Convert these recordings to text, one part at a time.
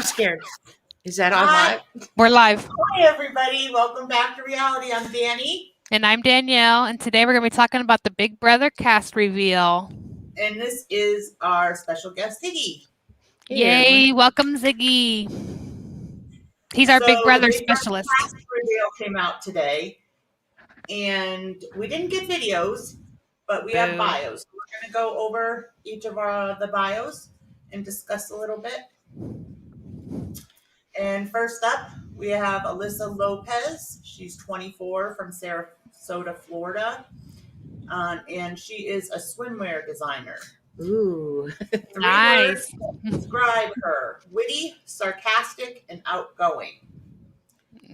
I'm scared. Is that on Hi. live? We're live. Hi, everybody. Welcome back to reality. I'm Danny. And I'm Danielle. And today we're going to be talking about the Big Brother cast reveal. And this is our special guest, Ziggy. Yay. Welcome, Ziggy. He's our Big Brother the Big specialist. Brother cast reveal came out today. And we didn't get videos, but we have bios. We're going to go over each of the bios and discuss a little bit. And first up, we have Alyssa Lopez. She's 24 from Sarasota, Florida. And she is a swimwear designer. Ooh. 3 Nice. words describe her: witty, sarcastic, and outgoing.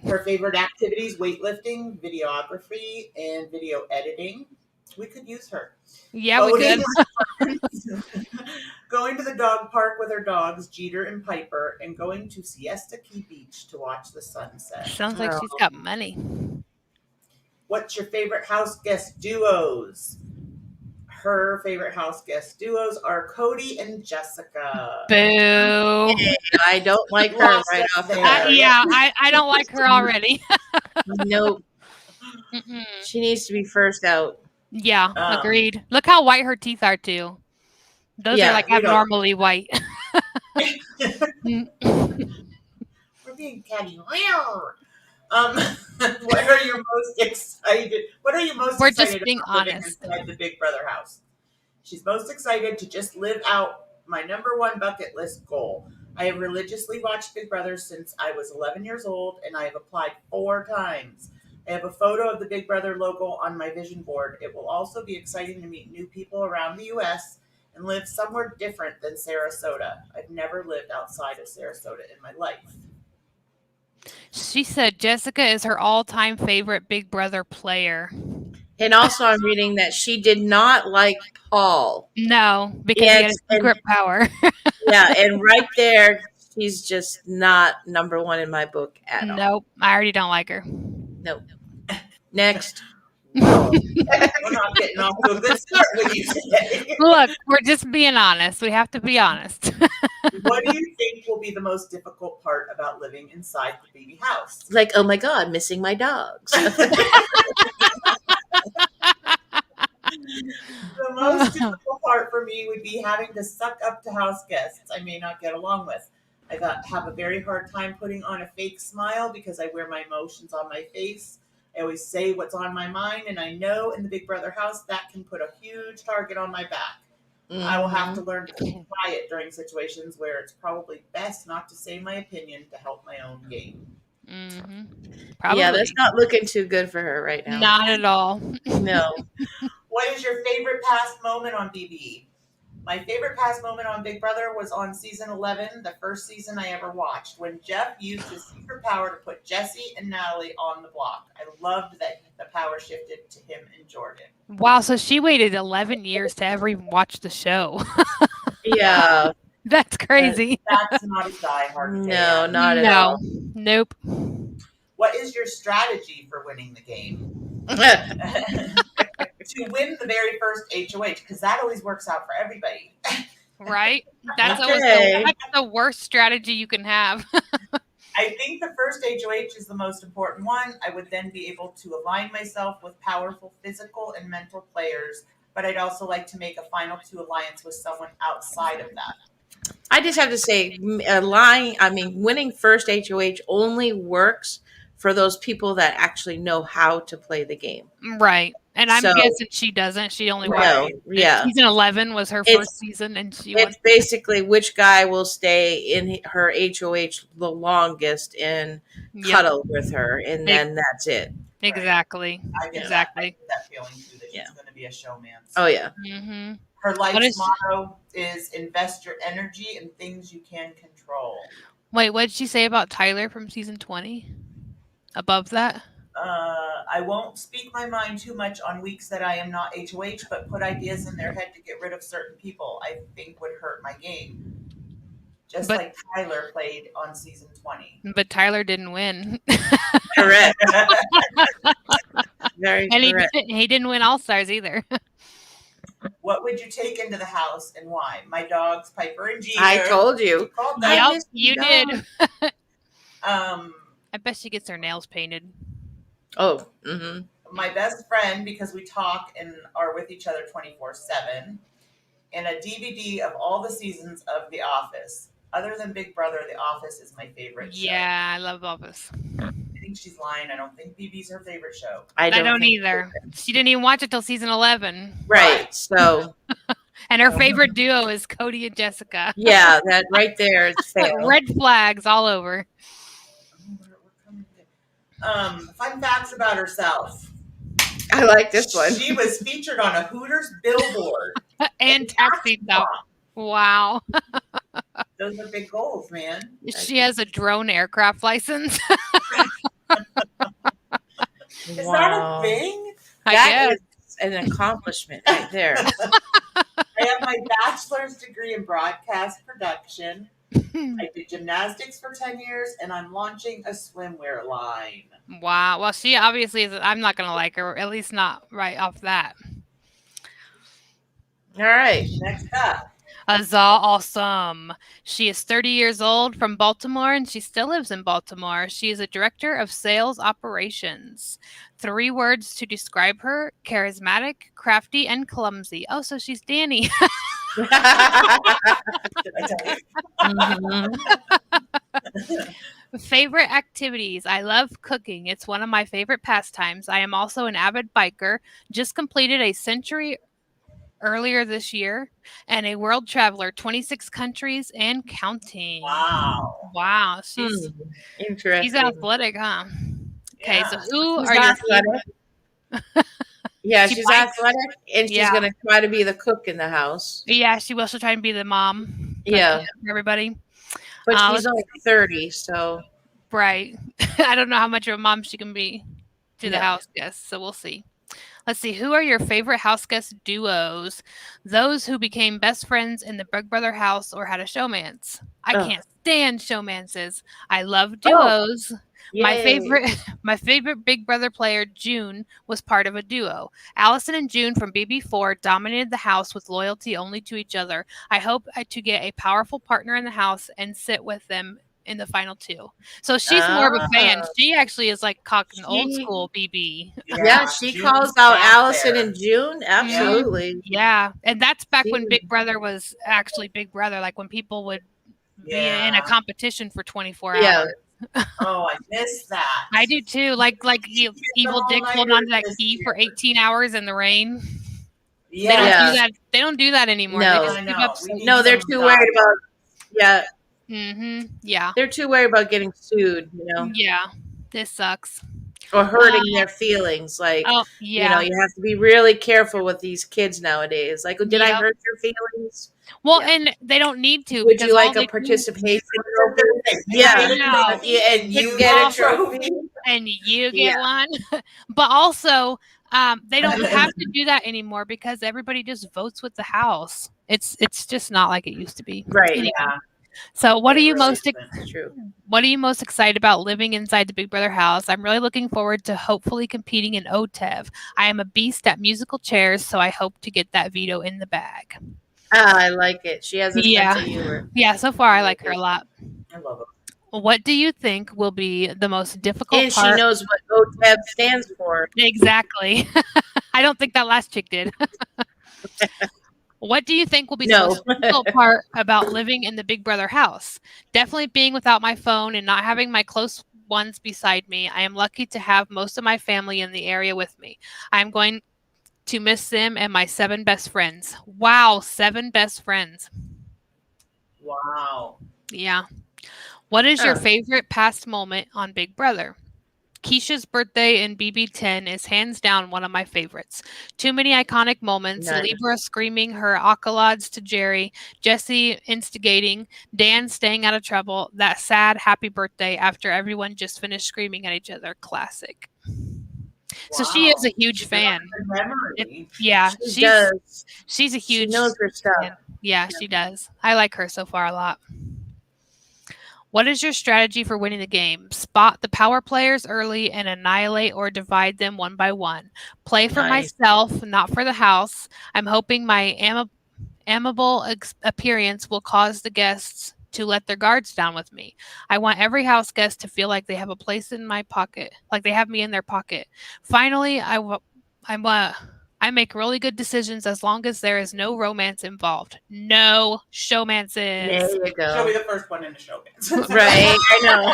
Her favorite activities: weightlifting, videography, and video editing. We could use her. Yeah, we could. Going to the dog park with her dogs, Jeter and Piper, and going to Siesta Key Beach to watch the sunset. Sounds like she's got money. What's your favorite house guest duos? Her favorite house guest duos are Cody and Jessica. Boo. I don't like her right off the bat. Yeah, I don't like her already. Nope. She needs to be first out. Yeah, agreed. Look how white her teeth are, too. Those are like abnormally white. We're being catty. What are you most excited? We're just being honest. Inside the Big Brother house? She's most excited to just live out my number one bucket list goal. I have religiously watched Big Brother since I was 11 years old, and I have applied 4 times. I have a photo of the Big Brother logo on my vision board. It will also be exciting to meet new people around the U.S. and live somewhere different than Sarasota. I've never lived outside of Sarasota in my life. She said Jessica is her all-time favorite Big Brother player. And also I'm reading that she did not like Paul. No, because he had a secret power. Yeah, and right there, she's just not number one in my book at all. Nope, I already don't like her. Nope. Next. We're not getting off to a good start with you today. Look, we're just being honest. We have to be honest. What do you think will be the most difficult part about living inside the baby house? Like, oh my God, missing my dogs. The most difficult part for me would be having to suck up to house guests I may not get along with. I have a very hard time putting on a fake smile because I wear my emotions on my face. I always say what's on my mind, and I know in the Big Brother house that can put a huge target on my back. I will have to learn to keep quiet during situations where it's probably best not to say my opinion to help my own game. Probably. Yeah, that's not looking too good for her right now. Not at all. No. What is your favorite past moment on BBE? My favorite past moment on Big Brother was on season 11, the first season I ever watched, when Jeff used his secret power to put Jesse and Natalie on the block. I loved that the power shifted to him and Jordan. Wow, so she waited 11 years to ever even watch the show. Yeah. That's crazy. That's not a diehard fan. No, not at all. Nope. What is your strategy for winning the game? To win the very first HOH, because that always works out for everybody. Right? That's always the worst strategy you can have. I think the first HOH is the most important one. I would then be able to align myself with powerful physical and mental players, but I'd also like to make a final 2 alliance with someone outside of that. I just have to say, winning first HOH only works for those people that actually know how to play the game. Right. And I'm guessing she doesn't. She only won. Yeah. Season 11 was her first season, and she won. It's basically which guy will stay in her HOH the longest and cuddle with her, and then that's it. Exactly. I get exactly. that feeling too, that she's going to be a showman. Oh yeah. Mm-hmm. Her life's motto is invest your energy in things you can control. Wait, what did she say about Tyler from season 20? Above that? I won't speak my mind too much on weeks that I am not HOH, but put ideas in their head to get rid of certain people I think would hurt my game. Just like Tyler played on season 20. But Tyler didn't win. Correct. Very and correct. He didn't win All Stars either. What would you take into the house and why? My dogs, Piper and Jeter. I told you. Called I them. Yep, miss you the did. dog. I bet she gets her nails painted. Oh, mm-hmm. My best friend, because we talk and are with each other 24/7, and a DVD of all the seasons of The Office. Other than Big Brother, The Office is my favorite show. Yeah, I love Office. I think she's lying. I don't think BB's her favorite show. I don't think either. She didn't even watch it till season 11. Right. So, And her favorite duo is Cody and Jessica. yeah, that right there is fail. Red flags all over. Fun facts about herself. I like this one. She was featured on a Hooters billboard. And Taxi Stop. Wow. Those are big goals, man. She has a drone aircraft license. Is that a thing? I That guess. is an accomplishment right there. I have my bachelor's degree in broadcast production. I did gymnastics for 10 years, and I'm launching a swimwear line. Wow. Well, she obviously is. I'm not going to like her, at least not right off that. All right. Next up. Azal Awesome. She is 30 years old from Baltimore, and she still lives in Baltimore. She is a director of sales operations. 3 words to describe her: charismatic, crafty, and clumsy. Oh, so she's Danny. Did I tell you? Mhm. Favorite activities. I love cooking. It's one of my favorite pastimes. I am also an avid biker. Just completed a century earlier this year and a world traveler, 26 countries and counting. Wow. Wow. She's Interesting. athletic, huh? Okay, Yeah. so who She's are your athletic. Yeah, She she's bikes. athletic, and she's Yeah. gonna try to be the cook in the house. Yeah, she will. She'll try and be the mom. Yeah, For everybody. but let's she's only 30, so Right. I don't know how much of a mom she can be to the Yeah. house guests, so we'll see. Let's see. Who are your favorite house guest duos? Those who became best friends in the Big Brother house or had a showmance. I Oh. can't stand showmances. I love duos. My Yay. favorite Big Brother player, June, was part of a duo. Allison and June from BB4 dominated the house with loyalty only to each other. I hope to get a powerful partner in the house and sit with them in the final 2. So she's more of a fan. Ah. She actually is like cocking old She- school BB. Yeah, she June's calls out back Allison there. and June. Absolutely. Yeah, and that's back when She- Big Brother was actually Big Brother, like when people would be in a Yeah. competition for 24 Yeah. hours. Oh, I missed that. I do too. Like Evil Dick holding on to that all-nighters key this for year. 18 hours in the rain. Yeah. They don't Yeah. do that. They don't do that anymore. No. They just I give know. up. We need No, they're some too worried about. Yeah, Yeah. they're too worried about getting sued, Yeah. This sucks. or hurting their feelings. Like, Oh, yeah. you have to be really careful with these kids nowadays. Like, did I Yep. hurt your feelings? Well, Yeah. and they don't need to. Would because you all like they a do- participation trophy. trophy? Yeah. I know. Yeah, and you It's get a awesome. trophy. And you get Yeah. one. But also, they don't have to do that anymore because everybody just votes with the house. It's just not like it used to be. Right. Yeah. So what are you Really most isn't. That's true. what are you most excited about living inside the Big Brother house? I'm really looking forward to hopefully competing in OTEV. I am a beast at musical chairs, so I hope to get that veto in the bag. I like it. She has a Yeah. sense of humor. Yeah, so far I like her a lot. I love it. What do you think will be the most difficult And she part? knows what OTEB stands for. Exactly. I don't think that last chick did. What do you think will be the No. most difficult part about living in the Big Brother house? Definitely being without my phone and not having my close ones beside me. I am lucky to have most of my family in the area with me. I am going to miss them and my 7 best friends. Wow, 7 best friends. Wow. Yeah. What is your Huh. favorite past moment on Big Brother? Keisha's birthday in BB10 is hands down one of my favorites. Too many iconic moments. Nice. Libra screaming her accolades to Jerry, Jesse instigating, Dan staying out of trouble, that sad happy birthday after everyone just finished screaming at each other. Classic. So she is a huge She's fan. got a good memory. Yeah, She does. she's a She huge knows her stuff. fan. Yeah, she does. I like her so far a lot. What is your strategy for winning the game? Spot the power players early and annihilate or divide them one by one. Play for Nice. myself, not for the house. I'm hoping my amiable appearance will cause the guests to let their guards down with me. I want every house guest to feel like they have a place in my pocket, like they have me in their pocket. Finally, I make really good decisions as long as there is no romance involved. No showmances. There you She'll be go. the first one into show dance. Right, I know.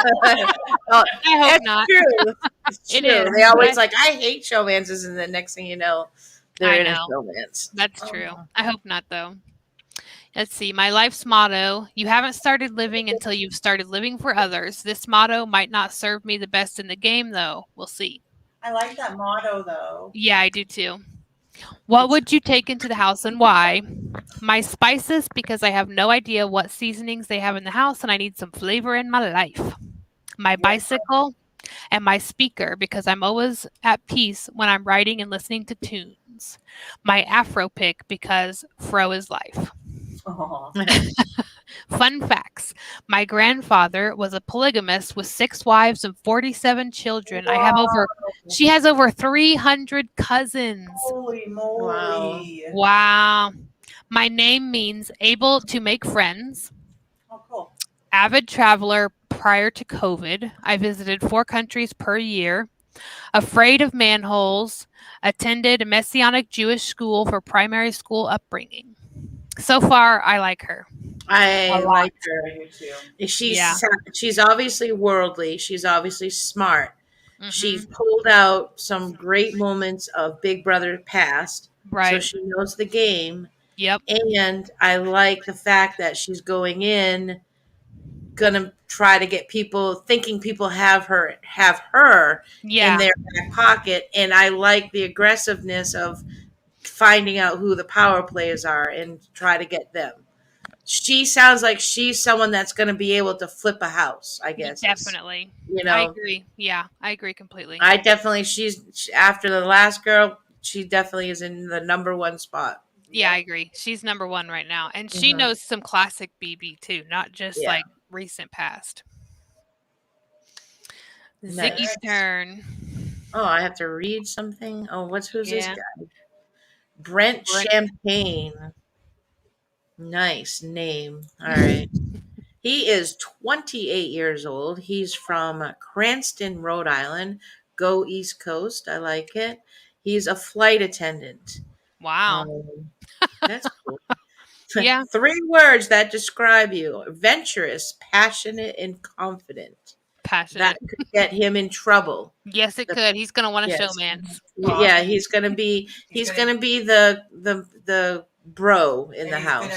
Well, I hope that's not. true. It's It true. is, They always but- like, I hate showmances, and the next thing you know, they're I in a know. showmance. That's true. Oh. I hope not, though. Let's see. My life's motto: you haven't started living until you've started living for others. This motto might not serve me the best in the game, though. We'll see. I like that motto though. Yeah, I do too. What would you take into the house and why? My spices, because I have no idea what seasonings they have in the house and I need some flavor in my life. My bicycle and my speaker, because I'm always at peace when I'm writing and listening to tunes. My afro pick, because fro is life. Aw. Fun facts. My grandfather was a polygamist with 6 wives and 47 children. She has over 300 cousins. Holy moly. Wow. My name means able to make friends. Oh, cool. Avid traveler prior to COVID. I visited 4 countries per year. Afraid of manholes. Attended a Messianic Jewish school for primary school upbringing. So far, I like her. I A lot. like her. I do too. She's obviously worldly. She's obviously smart. Mhm. She's pulled out some great moments of Big Brother past, so Right. she knows the game. Yep. And I like the fact that she's going in, gonna try to get people thinking people have her Yeah. in their back pocket. And I like the aggressiveness of finding out who the power players are and try to get them. She sounds like she's someone that's going to be able to flip a house, I guess. Definitely. You I know, agree. Yeah, I agree completely. she's after the last girl, she definitely is in the number 1 spot. Yeah, I agree. She's number 1 right now. And she Mhm. knows some classic BB too, not just Yeah. like recent past. Nice. Ziggy's turn. Oh, I have to read something. Oh, who's this Yeah. guy? Brent Brent. Champagne. Nice name. All right. He is 28 years old. He's from Cranston, Rhode Island. Go East Coast. I like it. He's a flight attendant. Wow. That's cool. Yeah. 3 words that describe you: adventurous, passionate, and confident. Passionate. That could get him in trouble. Yes, it could. He's gonna want a Yes. showman. Yeah, he's gonna be the bro in the house.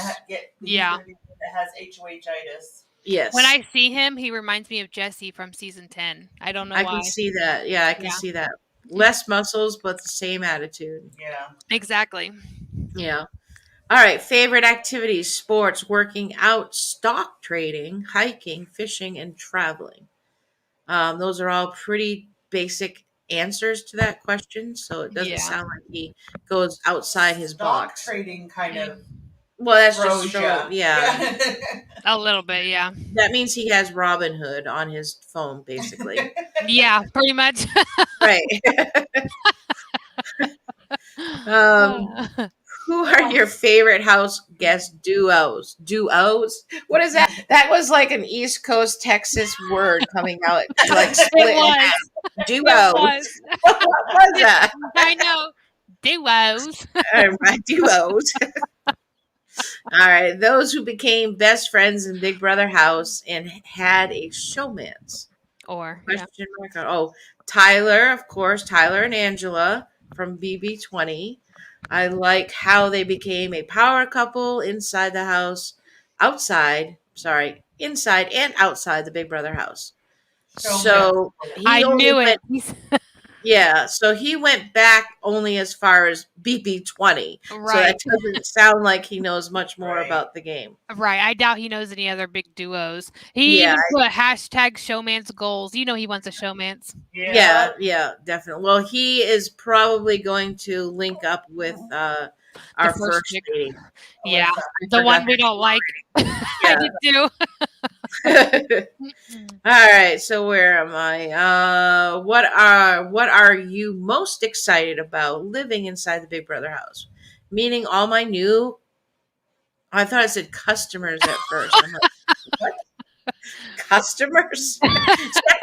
Yeah. That has HOH-itis. Yes. When I see him, he reminds me of Jesse from season 10. I don't know I why. can see that. Yeah, I can Yeah. see that. Less muscles, but the same attitude. Yeah. Exactly. Yeah. All right. Favorite activities: sports, working out, stock trading, hiking, fishing, and traveling. Those are all pretty basic answers to that question. So it doesn't Yeah. sound like he goes outside his Stock box. trading kind of Well, that's throws just ya. yeah. A little bit, yeah. That means he has Robin Hood on his phone, basically. Yeah, pretty much. Right. Who are your favorite house guest duos? Duos? What is that? That was like an East Coast Texas word coming out, like split in was. half. It Duos. was. What was that? I know. Duos. My duos. All right. Those who became best friends in Big Brother house and had a showmance. Or yeah. Question mark. Oh, Tyler, of course. Tyler and Angela from BB20. I like how they became a power couple inside the house, inside and outside the Big Brother house. So I knew it. Yeah, so he went back only as far as BB20. So Right. that doesn't sound like he knows much more Right. about the game. Right. I doubt he knows any other big duos. He Yeah, even put hashtag showman's goals. You know he wants a showman's. Yeah, definitely. Well, he is probably going to link up with Our first first chick. date. Yeah, Alyssa. the one we don't like. I did too. All right, so where am I? What are you most excited about living inside the Big Brother house? Meaning all my new. I thought I said customers at first. I'm like, what? Customers? Step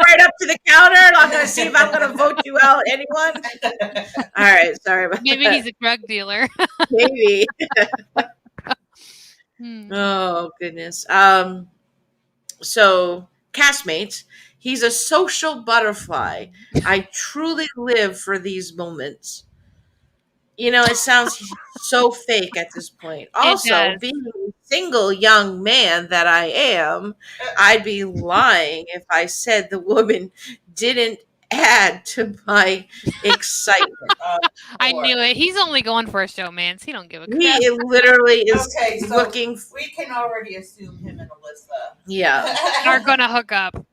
right up to the counter. I'm going to see if I'm going to vote you out. Anyone? All right, sorry about Maybe that. he's a drug dealer. Maybe. Hmm. Oh goodness. So castmates, he's a social butterfly. I truly live for these moments. You know, it sounds so fake at this point. Also, does. being a single young man that I am, I'd be lying if I said the woman didn't add to my excitement. I knew it. He's only going for a showmance. He don't give a crap. He literally is Okay, so looking. we can already assume him and Alyssa Yeah, Are gonna hook up.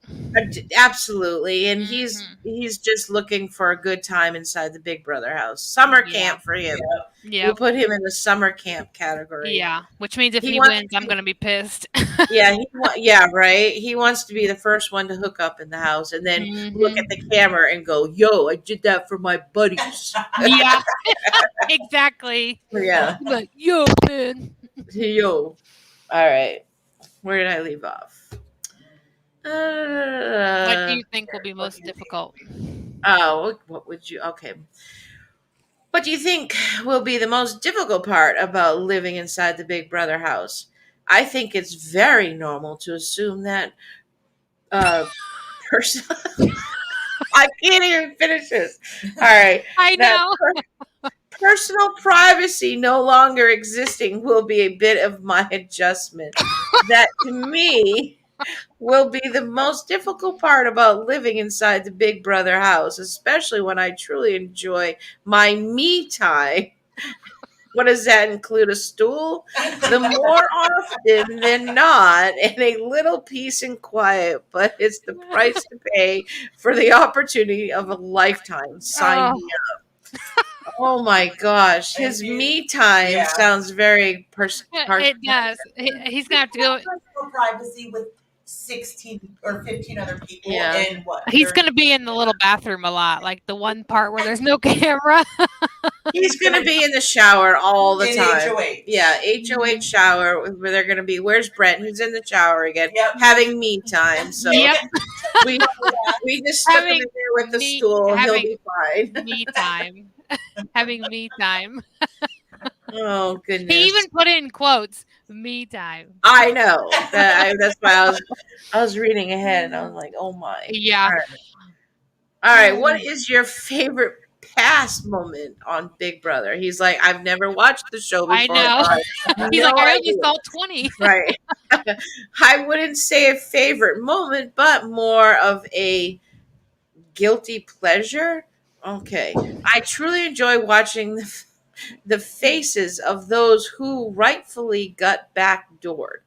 absolutely, and he's just looking for a good time inside the Big Brother house. Summer Yeah. camp for him. We'll Yep. put him in the summer camp category. Yeah. Which means if He he wants wins, I'm gonna be pissed. Yeah, yeah, right. He wants to be the first one to hook up in the house, and then look at the camera and go, "Yo, I did that for my buddies." Yeah. Exactly. Yeah, Like, yo, man. yo. All right, where did I leave off? What do you think will be most difficult? Oh, what would you? Okay. What do you think will be the most difficult part about living inside the Big Brother house? I think it's very normal to assume that person. I can't even finish this. All right. I That know. personal privacy no longer existing will be a bit of my adjustment. That to me will be the most difficult part about living inside the Big Brother house, especially when I truly enjoy my me time. What does that include? A stool? The more often than not, and a little peace and quiet, but it's the price to pay for the opportunity of a lifetime. Sign me up. Oh my gosh, his me time sounds very It does. He's gonna have to go. personal privacy with 16 or 15 other people Yeah. and what? He's gonna be in the little bathroom a lot, like the one part where there's no camera. He's gonna be in the shower all the in time. HOH. Yeah, HOH shower where they're gonna be. Where's Brent? He's in the shower again, Yep. having me time. So Yep. we just stick him Having in there with the me- stool. He'll having- be fine. Me time. Having me time. Oh goodness! He even put it in quotes. Me time. I know that's why I was reading ahead and I was like, oh my. Yeah. All right. What is your favorite past moment on Big Brother? He's like, I've never watched the show before. I know. He's like, I only saw 20. Right. I wouldn't say a favorite moment, but more of a guilty pleasure. Okay. I truly enjoy watching the faces of those who rightfully got backdoored.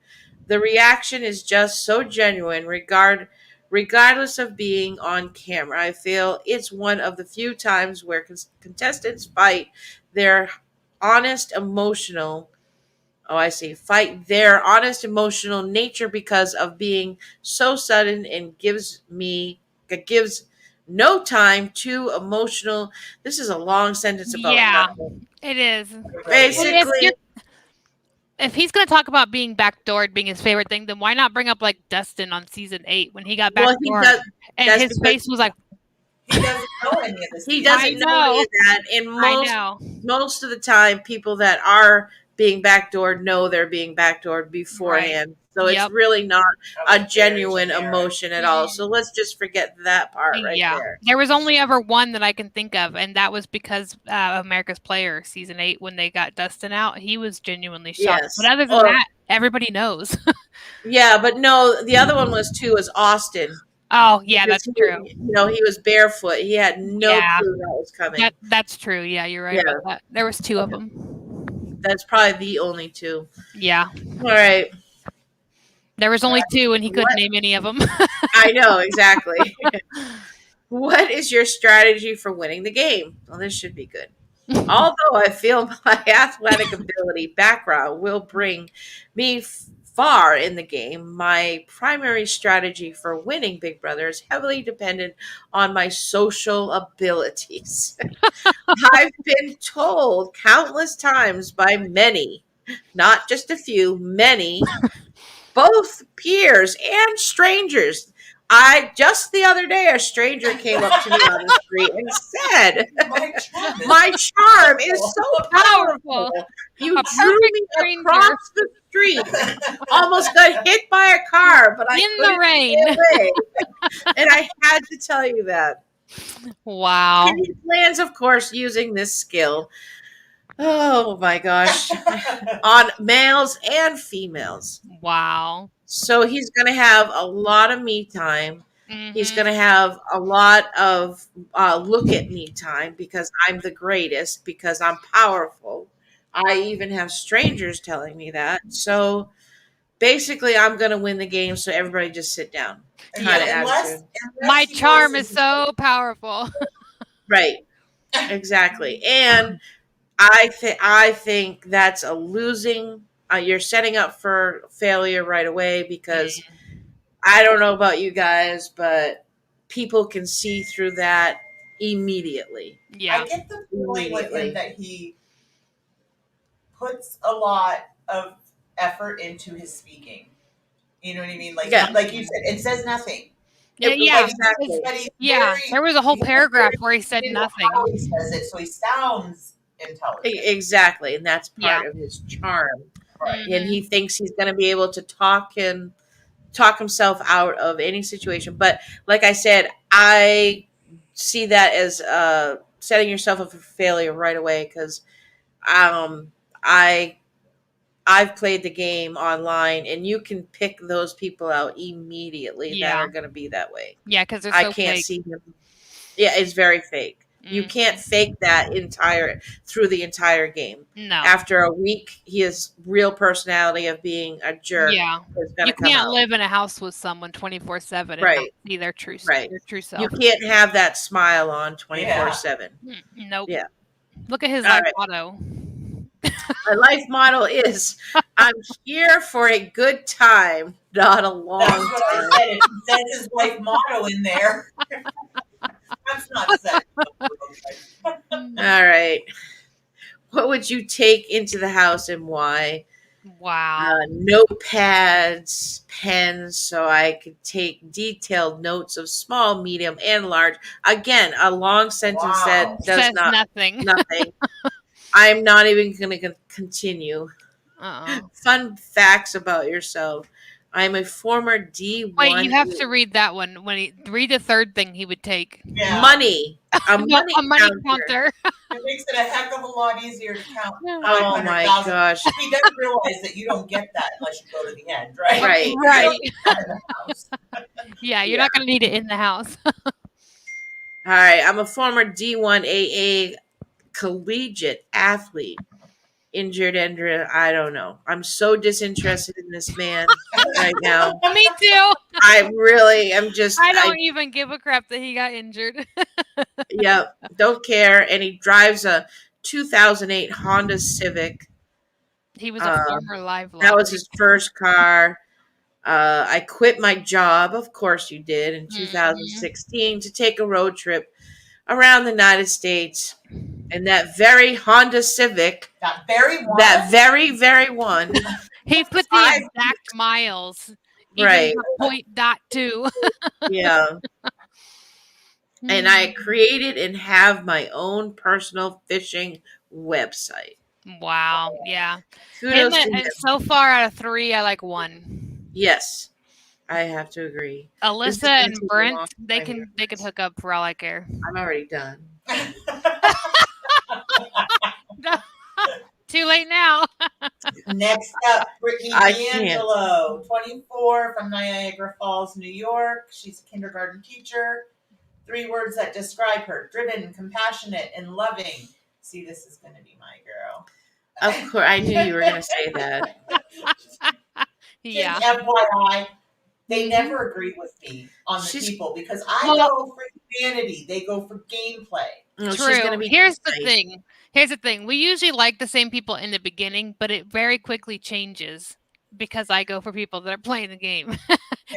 The reaction is just so genuine, regardless of being on camera. I feel it's one of the few times where contestants fight their honest emotional nature because of being so sudden and gives no time to emotional. This is a long sentence about nothing. It is. Basically, If he's going to talk about being backdoored being his favorite thing, then why not bring up like Dustin on season 8 when he got backdoored and his face was like, he doesn't know any of this. he doesn't know any of that. And most of the time, people that are being backdoored know they're being backdoored beforehand. Right. So it's really not a genuine emotion at all. So let's just forget that part right there. There was only ever one that I can think of, and that was because America's Player season 8 when they got Dustin out. He was genuinely shocked. Yes. But other than that, everybody knows. Yeah, but no, the other one was Austin. Oh, yeah, that's true. He was barefoot. He had no clue that was coming. That's true. Yeah, you're right about that. There was 2 of them. That's probably the only 2. Yeah. All right. There was only 2, and he couldn't name any of them. I know, exactly. What is your strategy for winning the game? Well, this should be good. Although I feel my athletic ability background will bring me far in the game, my primary strategy for winning Big Brother is heavily dependent on my social abilities. I've been told countless times by many, not just a few, many, both peers and strangers. I just the other day, a stranger came up to me on the street and said, My charm is "My charm is so Powerful. powerful. You A drew perfect me stranger across the street, almost got hit by a car, but I in the couldn't rain." get away." And I had to tell you that. Wow. And he plans, of course, using this skill. Oh my gosh, on males and females. Wow. So he's going to have a lot of me time. He's Hmm. going to have a lot of look at me time because I'm the greatest, because I'm powerful. I even have strangers telling me that. So basically, I'm going to win the game. So everybody just sit down. Kind of attitude. My he charm is voices- so powerful. Right. Exactly. And I think that's a losing. You're setting up for failure right away because I don't know about you guys, but people can see through that immediately. Yeah. I get the feeling with Immediately. him that he puts a lot of effort into his speaking. You know what I mean? Like, Yeah. like you said, it says nothing. Yeah. Exactly. But he's Yeah. very, There was a whole he's paragraph very where he said into nothing. how he says it, so he sounds intelligent. Exactly. And that's Yeah. part of his charm. Right. And he thinks he's going to be able to talk himself out of any situation. But like I said, I see that as setting yourself up for failure right away because I I've played the game online, and you can pick those people out immediately that Yeah. are going to be that way. Yeah, because they're I so can't fake. see him. Yeah, it's very fake. You Mm. can't fake that through the entire game. No. After a week, his real personality of being a jerk Yeah. is going You to come can't out. live in a house with someone 24/7 and not Right. see their true Right. true You self. can't have that smile on 24/7. Nope. Yeah. Look at his All life right. motto. My life motto is I'm here for a good time, not a long That's what time. I said. If he says his life motto in there, that's not said. All right. What would you take into the house and why? Wow. Notepads, pens, so I could take detailed notes of small, medium, and large. Again, a long sentence Wow. that does Says not nothing. nothing. I'm not even going to continue. Uh-oh. Fun facts about yourself. I'm a former D1. Wait, you have to read that one. Read the third thing he would take. Yeah. Money. A No, money, a money counter. counter. It makes it a heck of a lot easier to count. Oh my 500,000. gosh. He doesn't realize that you don't get that unless you go to the end, right? Right. You Right. don't get that in the house. Yeah, you're Yeah. not going to need it in the house. All right. I'm a former D1 AA collegiate athlete. Injured Andrea, I don't know. I'm so disinterested in this man right now. Me too. I really am just I don't even give a crap that he got injured. yeah, don't care. And he drives a 2008 Honda Civic. He was a former live That was his first car. I quit my job, of course you did, in 2016 to take a road trip around the United States. And that very Honda Civic, That very one. that very, very one, He put the exact miles. Even right? the point dot two. Yeah. And I created and have my own personal fishing website. Wow. Yeah. Kudos to him. And so far out of 3, I like 1. Yes, I have to agree. This is Alyssa gonna and take a Brent, long they time. can hook up for all I care. I'm already done. Too late now. Next up, Brittany I can't. D'Angelo, 24, from Niagara Falls, New York. She's a kindergarten teacher. 3 words that describe her: driven, compassionate, and loving. See, this is going to be my girl. Of course, I knew you were going to say that. Yeah. Just FYI, They never agree with me on the She's- people because I Well- go for humanity. They go for gameplay. No, True. she's gonna be Here's the nice. thing. Here's the thing. We usually like the same people in the beginning, but it very quickly changes because I go for people that are playing the game.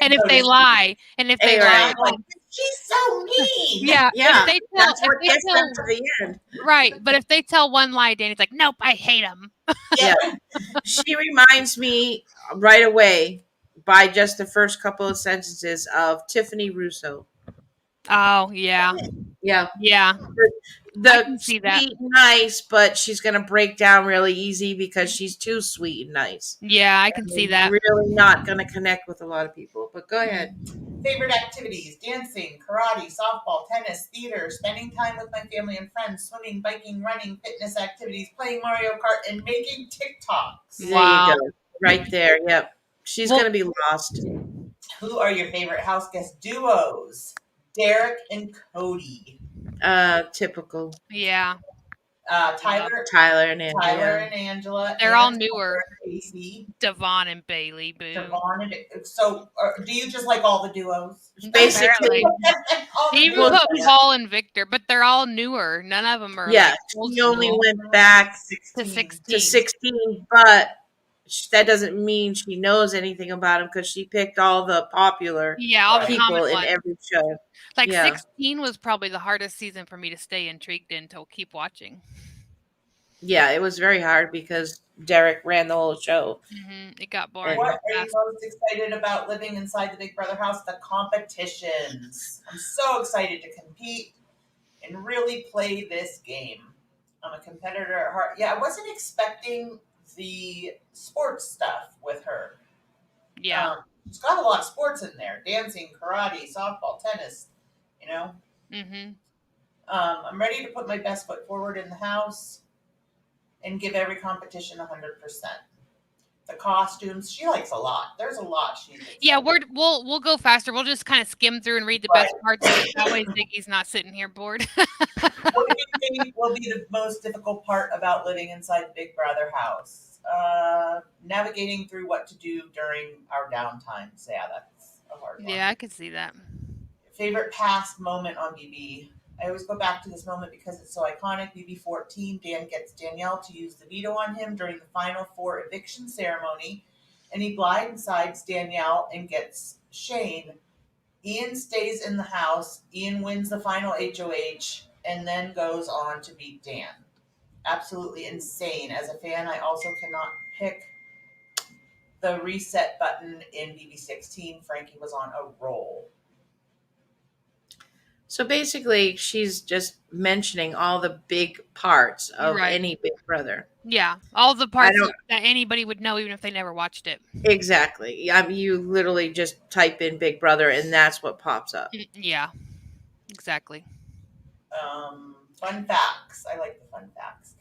And if they lie, and if they Hey, lie, right. I'm like, she's so mean. yeah, Yeah, if they tell, That's what if they gets them tell, to the end. right, but if they tell one lie, Danny's like, nope, I hate him. Yeah. She reminds me right away by just the first couple of sentences of Tiffany Russo. Oh yeah, Yeah, yeah, the can see that. sweet, nice, but she's gonna break down really easy because she's too sweet and nice. yeah. I can see that. Really not gonna connect with a lot of people. But go ahead. Favorite activities: dancing, karate, softball, tennis, theater, spending time with my family and friends, swimming, biking, running, fitness activities, playing Mario Kart, and making TikToks. There Wow. you go. Right there. Yep. She's Well- gonna be lost. Who are your favorite house guest duos? Derek and Cody. Typical Yeah, Tyler Tyler and Andrea. Tyler and Angela. they're all and newer. Casey. Devon and Bailey. Boom. Devon and so do you just like all the duos? Basically. All the They even duos. put Paul and Victor, but they're all newer. None of them are. Yeah, like, old she only school. went back to 16. to 16, but that doesn't mean she knows anything about him because she picked all the popular Yeah, all the people common in ones. every show. Like yeah. 16 was probably the hardest season for me to stay intrigued in to keep watching. Yeah, it was very hard because Derek ran the whole show. It got boring. What are you fast. most excited about living inside the Big Brother house? The competitions. I'm so excited to compete and really play this game. I'm a competitor at heart. Yeah, I wasn't expecting the sports stuff with her. Yeah. She's got a lot of sports in there: dancing, karate, softball, tennis. You know, Mm-hmm. I'm ready to put my best foot forward in the house and give every competition 100%. The costumes, she likes a lot. There's a lot she thinks. Yeah, we'll go faster. We'll just kind of skim through and read the best parts. That way Ziggy's not sitting here bored. What do you think will be the most difficult part about living inside the Big Brother house? Navigating through what to do during our downtimes. Yeah, that's a hard one. Yeah, I could see that. Favorite past moment on BB? I always go back to this moment because it's so iconic. BB 14, Dan gets Danielle to use the veto on him during the final 4 eviction ceremony, and he blindsides Danielle and gets Shane. Ian stays in the house. Ian wins the final HOH and then goes on to beat Dan. Absolutely insane. As a fan, I also cannot pick the reset button in BB 16. Frankie was on a roll. So basically, she's just mentioning all the big parts of Right. any Big Brother. Yeah, all the parts don't- that anybody would know even if they never watched it. Exactly. I mean, you literally just type in Big Brother, and that's what pops up. Yeah, exactly. Fun facts. I like the fun facts.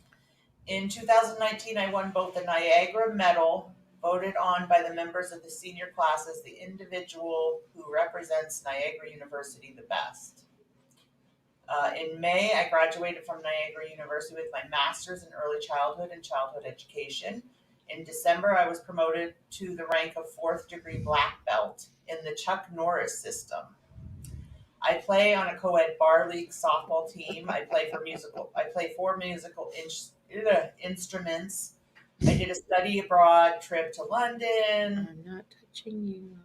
In 2019, I won both the Niagara Medal, voted on by the members of the senior class as the individual who represents Niagara University the best. In May, I graduated from Niagara University with my master's in early childhood and childhood education. In December, I was promoted to the rank of 4th degree black belt in the Chuck Norris system. I play on a co-ed bar league softball team. I play 4 musical instruments. I did a study abroad trip to London. I'm not touching you.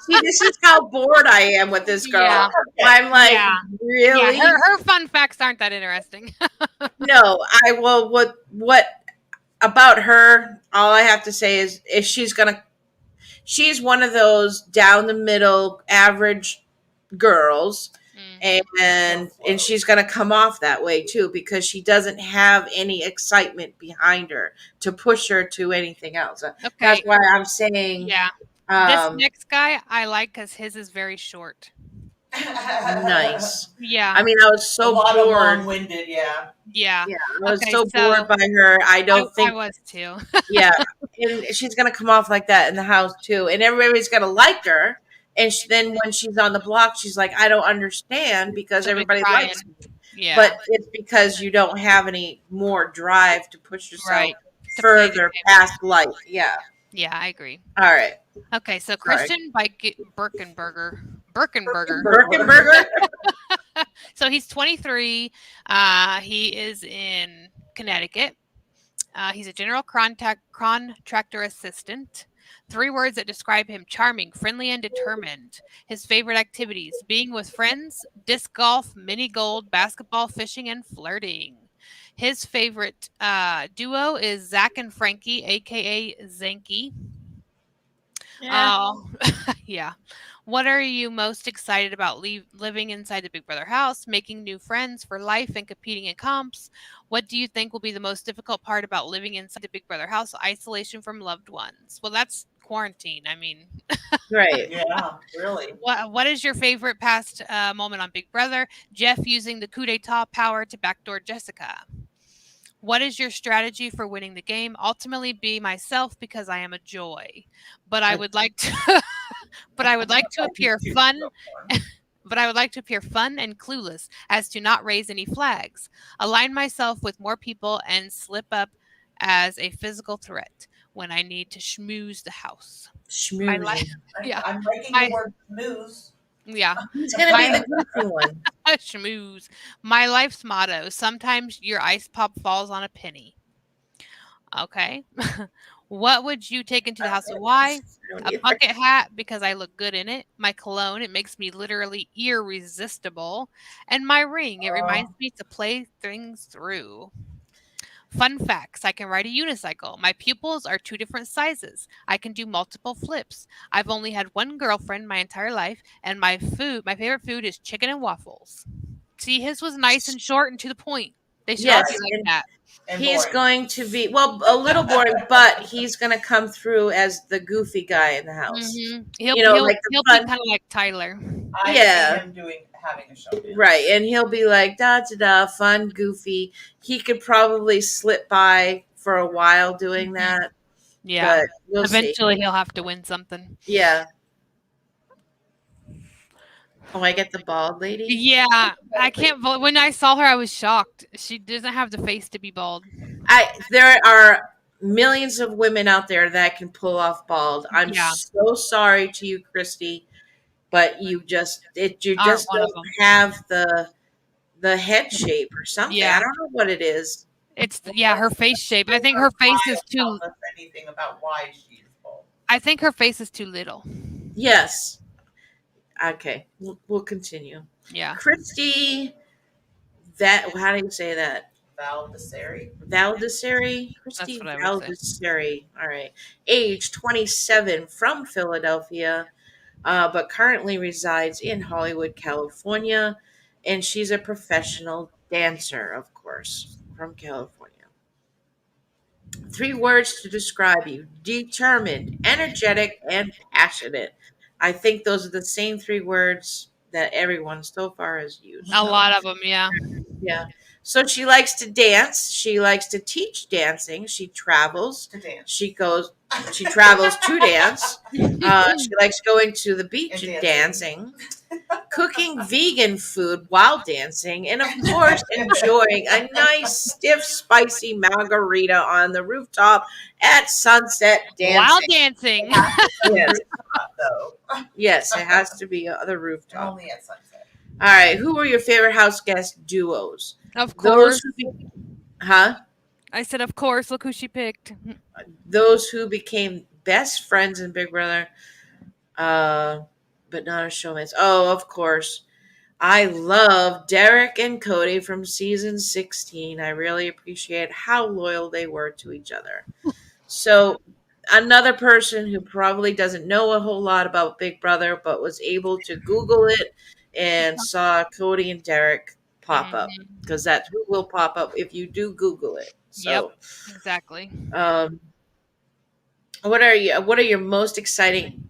See, this is how bored I am with this girl. Yeah. I'm like, Yeah. really? Yeah, her fun facts aren't that interesting. No, I will. What about her? All I have to say is, if she's one of those down the middle, average girls, and she's gonna come off that way too because she doesn't have any excitement behind her to push her to anything else. Okay. That's why I'm saying, Yeah. This next guy I like because his is very short. nice. Yeah. I mean, I was A so lot of bored. long-winded, yeah. Yeah. Yeah, I was Okay, so so- bored by her. I don't I think. was too. Yeah, and she's gonna come off like that in the house too, and everybody's gonna like her. And then when she's on the block, she's like, "I don't understand because She'll be everybody crying. likes me." Yeah. But it's because you don't have any more drive to push yourself Right. To play the further game. past life. Yeah, Yeah, I agree. All right. Okay, so Sorry. Christian by Birkenberger. Birkenberger. Birkenberger? So he's 23. He is in Connecticut. He's a general contractor assistant. 3 words that describe him: charming, friendly, and determined. His favorite activities: being with friends, disc golf, mini gold, basketball, fishing, and flirting. His favorite duo is Zach and Frankie, aka Zanky. Yeah. Oh, yeah. What are you most excited about living inside the Big Brother house, making new friends for life, and competing in comps? What do you think will be the most difficult part about living inside the Big Brother house? Isolation from loved ones. Well, that's quarantine. I mean, Right. Yeah, really. what is your favorite past moment on Big Brother? Jeff using the coup d'etat power to backdoor Jessica. What is your strategy for winning the game? Ultimately, be myself because I am a joy. But I would like to, but I would like to appear fun. But I would like to appear fun and clueless as to not raise any flags. Align myself with more people and slip up as a physical threat when I need to schmooze the house. My life, Schmoozing. yeah, I'm liking my the word smooth. yeah, He's going to be my the goofy one. schmooze. My life's motto: sometimes your ice pop falls on a penny. Okay. What would you take into the house and why? I don't A either. bucket hat because I look good in it. My cologne, it makes me literally irresistible. And my ring, it reminds me to play things through. Fun facts: I can ride a unicycle. My pupils are 2 different sizes. I can do multiple flips. I've only had one girlfriend my entire life, and my favorite food is chicken and waffles. See, his was nice and short and to the point. They should all Yes. be like And that. And he's boring. going to be, well, a little boring, but he's going to come through as the goofy guy in the house. He'll You know, he'll like the he'll be fun. kind of like Tyler. I Yeah. see him having a showdown. Right. And he'll be like, da da da, fun, goofy. He could probably slip by for a while doing that, Yeah. but we'll see. Eventually, he'll have to win something. Yeah. Oh, I get the bald lady? Yeah, I can't. When I saw her, I was shocked. She doesn't have the face to be bald. There are millions of women out there that can pull off bald. I'm Yeah. so sorry to you, Christy, but you Aren't just one of don't them. have the head shape or something. Yeah. I don't know what it is. It's her face shape. I think her face is too. Tells us anything about why she's bald. I think her face is too little. Yes. Okay, we'll continue. Yeah. Christy, how do you say that? Valdesari. Valdesari? Christy That's what I would Valdesari. All right. Age 27, from Philadelphia, but currently resides in Hollywood, California. And she's a professional dancer, of course, from California. 3 words to describe you: determined, energetic, and passionate. I think those are the same 3 words that everyone so far has used. A lot of them. Yeah. Yeah. So she likes to dance. She likes to teach dancing. She travels. To dance. She travels to dance. She likes going to the beach and dancing, cooking vegan food while dancing, and of course, enjoying a nice, stiff, spicy margarita on the rooftop at sunset dancing. While dancing. Yes. Though. Yes, it has to be on the rooftop. Only at sunset. All right. Who were your favorite house guest duos? Of Those course. I said, of course. Look who she picked. Those who became best friends in Big Brother, but not as showmates. Oh, of course. I love Derek and Cody from season 16. I really appreciate how loyal they were to each other. So, another person who probably doesn't know a whole lot about Big Brother, but was able to Google it and saw Cody and Derek pop up, because that's who will pop up if you do Google it. So, Yep, exactly. what are your most exciting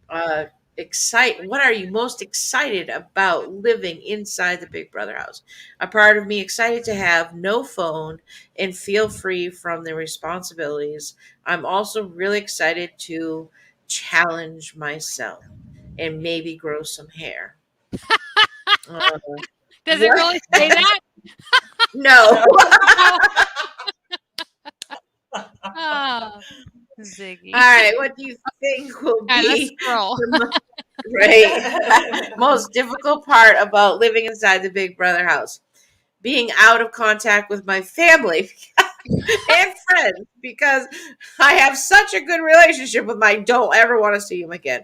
what are you most excited about living inside the Big Brother house? A part of me excited to have no phone and feel free from the responsibilities. I'm also really excited to challenge myself and maybe grow some hair. Does it what? really say that? No. Oh, Ziggy. All right, what do you think will And let's be scroll. right most difficult part about living inside the Big Brother house? Being out of contact with my family and friends because I have such a good relationship with my don't ever want to see him again.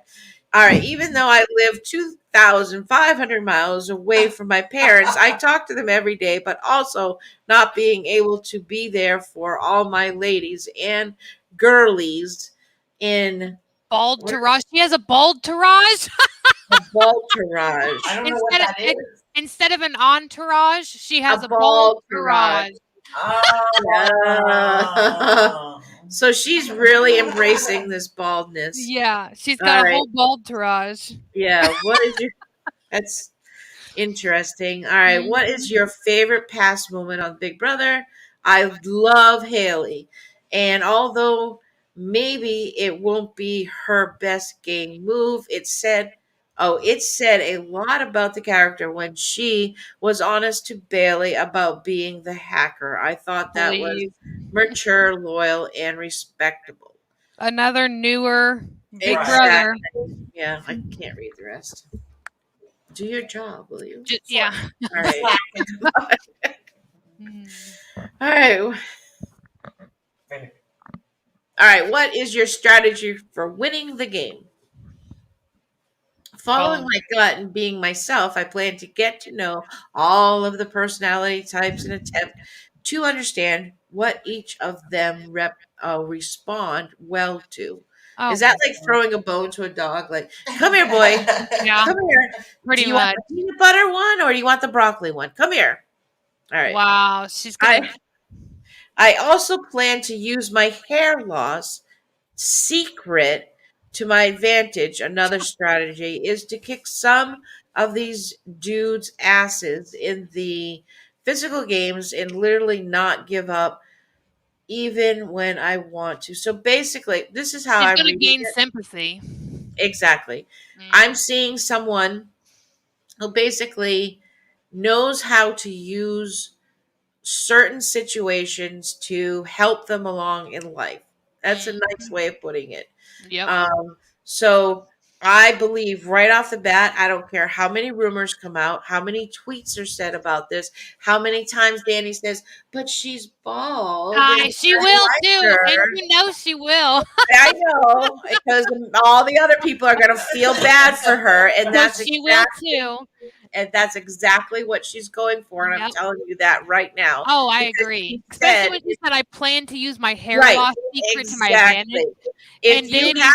All right, even though I live 2,500 miles away from my parents, I talk to them every day, but also not being able to be there for all my ladies and girlies in Bald what Taraj. She has a bald Taraj. a entourage. I don't know what that is. Instead of an entourage, she has a bald bald Taraj. Oh. So she's really embracing this baldness. Yeah, she's All got a right. whole bald Taraj. Yeah. What is your? That's interesting. All right. What is your favorite past moment on Big Brother? I love Haley, and although maybe it won't be her best game move, it said a lot about the character when she was honest to Bailey about being the hacker. I thought that was Please. mature, loyal, and respectable. Another newer Big Exactly. Brother. Yeah, I can't read the rest. Do your job, will you? Yeah. All right. Mm. All right. All right. What is your strategy for winning the game? Following my gut and being myself, I plan to get to know all of the personality types and attempt to understand what each of them respond well to. Oh, Is that like throwing a bone to a dog? Like, come here, boy. yeah, Come here. pretty Do you want much. the peanut butter one or do you want the broccoli one? Come here. All right. Wow, she's gonna. I also plan to use my hair loss secret to my advantage. Another strategy is to kick some of these dudes' asses in the physical games and literally not give up even when I want to. So basically, this is how She's I'm gonna reading gain it. sympathy. Exactly. Mm. I'm seeing someone who basically knows how to use certain situations to help them along in life. That's a nice way of putting it. Yep. So I believe right off the bat, I don't care how many rumors come out, how many tweets are said about this, how many times Danny says, but she's bald. and She I will like too, her." and you know she will. I know, because all the other people are going to feel bad for her, and that's She exactly, will too. and that's exactly what she's going for, and I'm Yep. telling you that right now. Oh, I Because agree. she Especially said when she said, "I plan to use my hair Right, loss secret to my advantage." exactly. If And you Danny, have,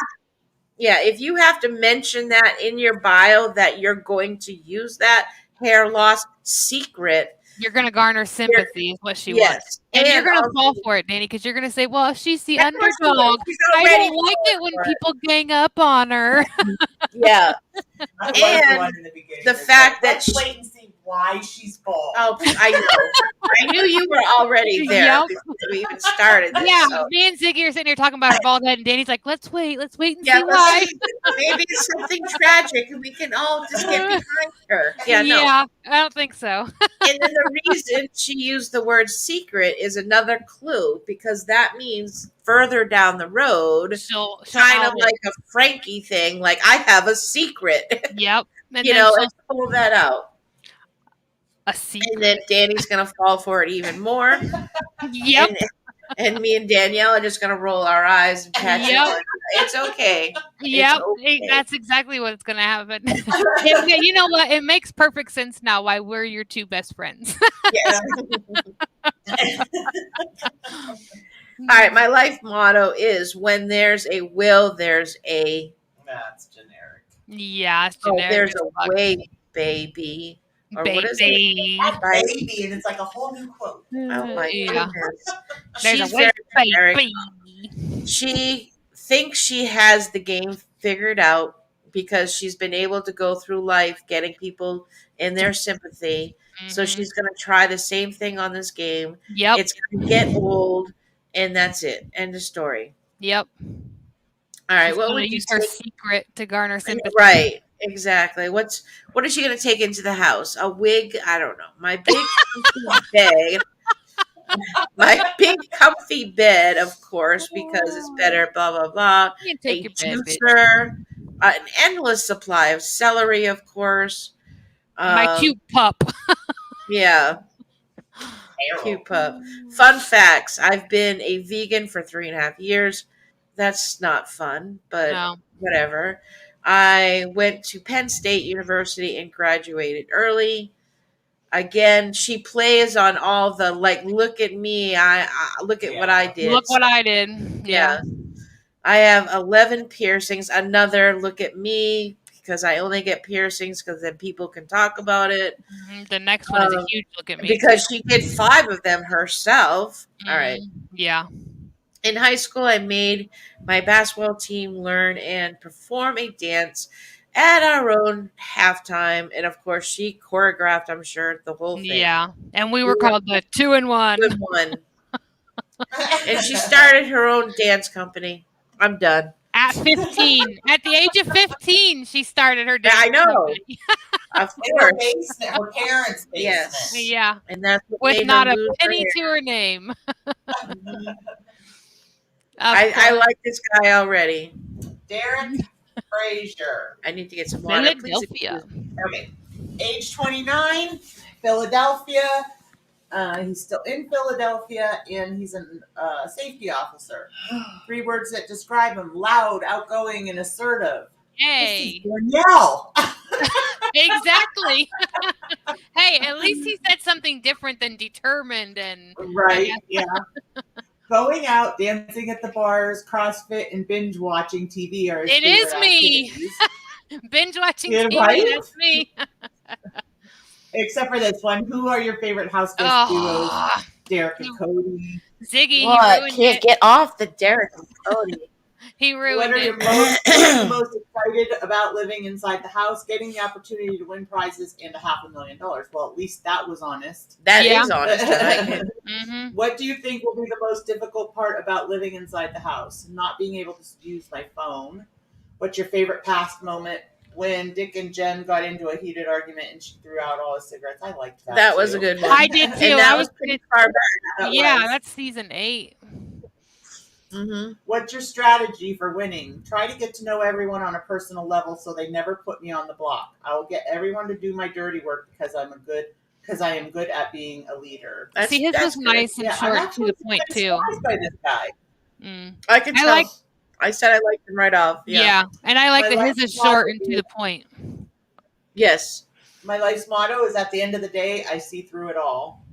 yeah, if you have to mention that in your bio that you're going to use that hair loss secret, you're gonna garner sympathy, is what she wants. yes, And you're gonna also- fall for it, Danny, because you're gonna say, "Well, she's the Of course she will. underdog. She's I already don't like falling it when for it. people gang up on her." Yeah, I was And one in the beginning. the It's fact that let's wait and see why she's bald. oh, I know. I knew you were already there Yep. before we even started this. Yeah, so. me and Ziggy are sitting here talking about her bald head, and Danny's like, "Let's wait and Yeah, see why." maybe it's something tragic, and we can all just get behind her. Yeah, no. Yeah, I don't think so. And then the reason she used the word secret is another clue because that means further down the road, She'll kind of out it. like a Frankie thing, like I have a secret, Yep. And you then know, she'll and pull that out. a secret. And then Danny's gonna fall for it even more. Yep. And me and Danielle are just gonna roll our eyes and pat you. Yep. on. It's okay. Yep. okay. That's exactly what's gonna happen. Yeah, you know what? It makes perfect sense now why we're your two best friends. Yes. All right, my life motto is when there's a will, there's a That's generic. Yeah, it's generic. there's as a fuck. way, baby. Or what is it? Baby. Right. Baby, and it's like a whole new quote. Oh my Yeah. goodness. There's She's a way, very generic. baby. She thinks she has the game figured out because she's been able to go through life getting people in their sympathy. So Mhm. she's going to try the same thing on this game. Yep. It's going to get old, and that's it. End of story. Yep. All right, She's what gonna would you use her take? secret to garner sympathy. Right, exactly. What is she going to take into the house? A wig? I don't know. My big bag My big comfy bed, of course, because it's better, blah, blah, blah. You can take A your bed, bitch. juicer, an endless supply of celery, of course. My cute pup. Yeah, cute pup. Fun facts. I've been a vegan for 3.5 years. That's not fun, but No. whatever. I went to Penn State University and graduated early. Again, she plays on all the like, look at me, I look at what I did. Look what I did. Yeah. I have 11 piercings. Another look at me because I only get piercings because then people can talk about it. The next one is a huge look at me. Because she did 5 of them herself. All right. Yeah. In high school, I made my basketball team learn and perform a dance at our own halftime. And of course, she choreographed, I'm sure, the whole thing. Yeah. And we were called the 2 and 1. 2 and 1. And she started her own dance company. I'm done. At 15. At the age of 15, she started her dance I know. company. In Of her course. basement, her parents' basement. Yes. Yeah. And that's what With made not her a lose her penny hair. to her name. I like this guy already. Derek Frazier. I need to get some water. Please Philadelphia. excuse me. Okay. Age 29, Philadelphia. He's still in Philadelphia, and he's a safety officer. 3 words that describe him: loud, outgoing, and assertive. Hey. This is Danielle. Exactly. Hey, at least he said something different than determined and Right, yeah. Going out, dancing at the bars, CrossFit, and binge watching TV are his It is favorite me. activities. binge watching Yeah, TV. right? That's me. Except for this one. Who are your favorite house guest duos? Oh, Derek and Cody. Ziggy, he What? ruined Can't it. get off the Derek and Cody. He What ruined are you it. most excited about living inside the house? Getting the opportunity to win prizes and $500,000. Well, at least that was honest. That Yeah. is honest. I like it. hmm What do you think will be the most difficult part about living inside the house? Not being able to use my phone. What's your favorite past moment? When Dick and Jen got into a heated argument and she threw out all his cigarettes. I liked that. That was too. a good one. I did too. And that I was was pretty far back. That yeah, was. that's season 8. Mm-hmm. What's your strategy for winning? Try to get to know everyone on a personal level so they never put me on the block. I will get everyone to do my dirty work because I am good at being a leader. See, his was good. nice and Yeah, short I'm and to the point actually too. surprised by this guy. Mm. I can I tell. like- I said I liked him right off. Yeah. And I like My that his life's is short motto and to is- the point. Yes. My life's motto is: at the end of the day, I see through it all.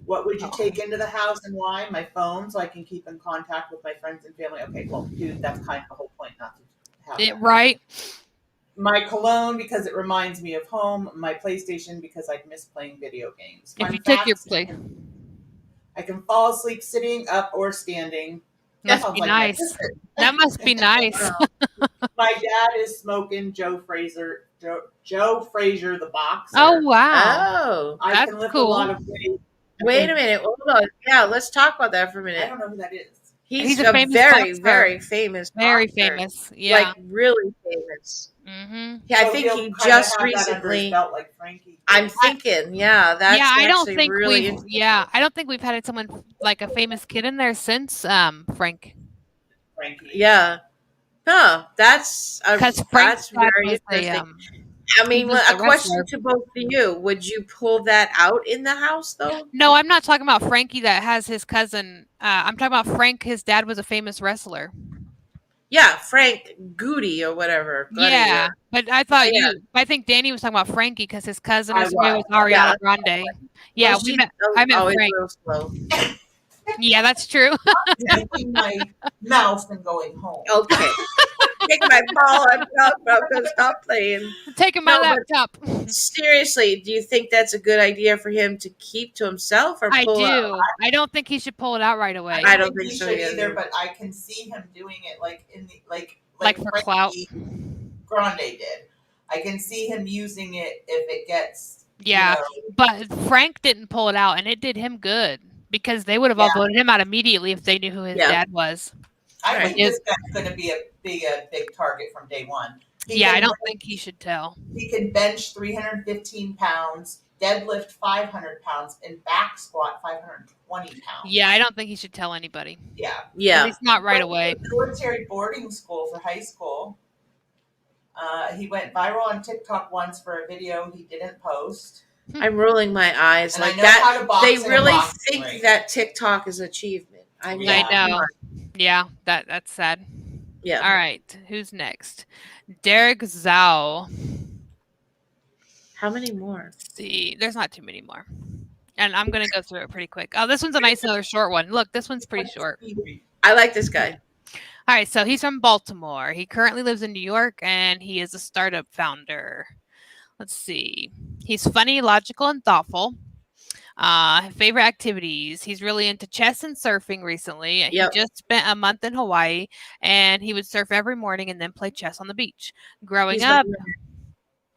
What would you take into the house and why? My phone, so I can keep in contact with my friends and family. Okay, well, dude, that's kind of the whole point, not to have that. Right? My cologne, because it reminds me of home. My PlayStation, because I miss playing video games. If Fun you took your facts, play. I can fall asleep sitting, up, or standing. Must sounds be like my nice. sister. That must be nice. My dad is smoking Joe Frazier, the boxer. Oh wow. Oh. I that's can lift cool. a lot of weight. Wait a minute. Hold on. Yeah, let's talk about that for a I minute. don't know who that is. He's a a famous very, boxer. very famous Very boxer. famous. Yeah. Like really famous. hmm Yeah, I So think he'll he kinda just have that under his recently. belt like Frankie. I'm thinking, yeah, that's yeah, I don't actually think really we've. Yeah, I don't think we've had someone like a famous kid in there since Frank. Frankie. Yeah. No, that's Because Frank's that's dad very was a, interesting. I mean, was a a question wrestler. to both of you: would you pull that out in the house, though? No, I'm not talking about Frankie that has his cousin. I'm talking about Frank. His dad was a famous wrestler. Yeah, Frank Goody or whatever. Goody Yeah, or- but I thought Yeah. I think Danny was talking about Frankie because his cousin I or somebody was. was Ariana Yeah. Grande. Yeah, Well, we she's met. I met always Frank. real slow. Yeah, that's true. Taking my mouse and going home. Okay. Take my ball. I'm gonna stop playing. Taking my No, but- laptop. Seriously, do you think that's a good idea for him to keep to himself or I pull do. out? I don't think he should pull it out right away. I don't think he so should either. either, but I can see him doing it like in the Like for clout. Frankie Grande did. I can see him using it if it gets Yeah, you know, but Frank didn't pull it out, and it did him good because they would have all Yeah. voted him out immediately if they knew who his Yeah. dad was. I Right. think this guy's going to be a big target from day one. He I can don't think he should tell. He can bench 315 pounds, deadlift 500 pounds, and back squat 520 pounds. Yeah, I don't think he should tell anybody. Yeah. At Yeah. least not right He away. went to military boarding school for high school. He went viral on TikTok once for a video he didn't post. I'm rolling my eyes And like I know that. how to box They in a really boxing think ring. that TikTok is achievement. I mean, Yeah. I know. come on. Yeah, that's sad. Yeah. All right, who's next? Derek Zhao. How many more? Let's see, there's not too many more. And I'm going to go through it pretty quick. Oh, this one's a nice another short one. Look, this one's pretty short. I like this guy. All right, so he's from Baltimore. He currently lives in New York, and he is a startup founder. Let's see. He's funny, logical, and thoughtful. Favorite activities. He's really into chess and surfing recently. Yep. He just spent a month in Hawaii, and he would surf every morning and then play chess on the beach. Growing He's up, like-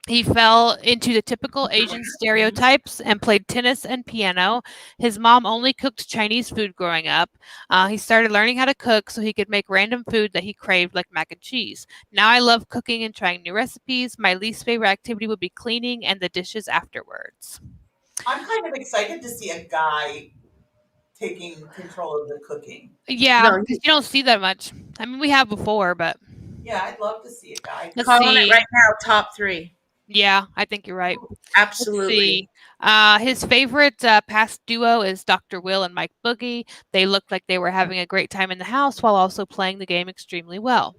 he fell into the typical Asian stereotypes and played tennis and piano. His mom only cooked Chinese food growing up. He started learning how to cook so he could make random food that he craved, like mac and cheese. Now I love cooking and trying new recipes. My least favorite activity would be cleaning and the dishes afterwards. I'm kind of excited to see a guy taking control of the cooking. Yeah, No, because you don't see that much. I mean, we have before, but Yeah, I'd love to see a guy. let's Calling see. it right now, top 3. Yeah, I think you're right. Let's Absolutely. see. His favorite past duo is Dr. Will and Mike Boogie. They looked like they were having a great time in the house while also playing the game extremely well.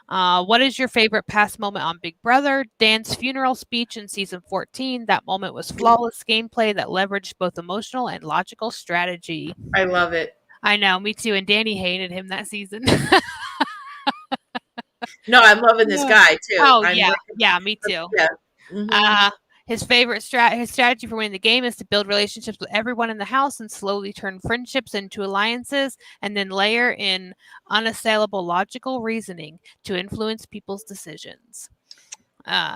What is your favorite past moment on Big Brother? Dan's funeral speech in season 14. That moment was flawless gameplay that leveraged both emotional and logical strategy. I love it. I know, me too. And Danny hated him that season. No, I'm loving this guy too. Oh, I'm yeah. liking- Yeah, me too. Yeah. Mhm. His favorite his strategy for winning the game is to build relationships with everyone in the house and slowly turn friendships into alliances, and then layer in unassailable logical reasoning to influence people's decisions.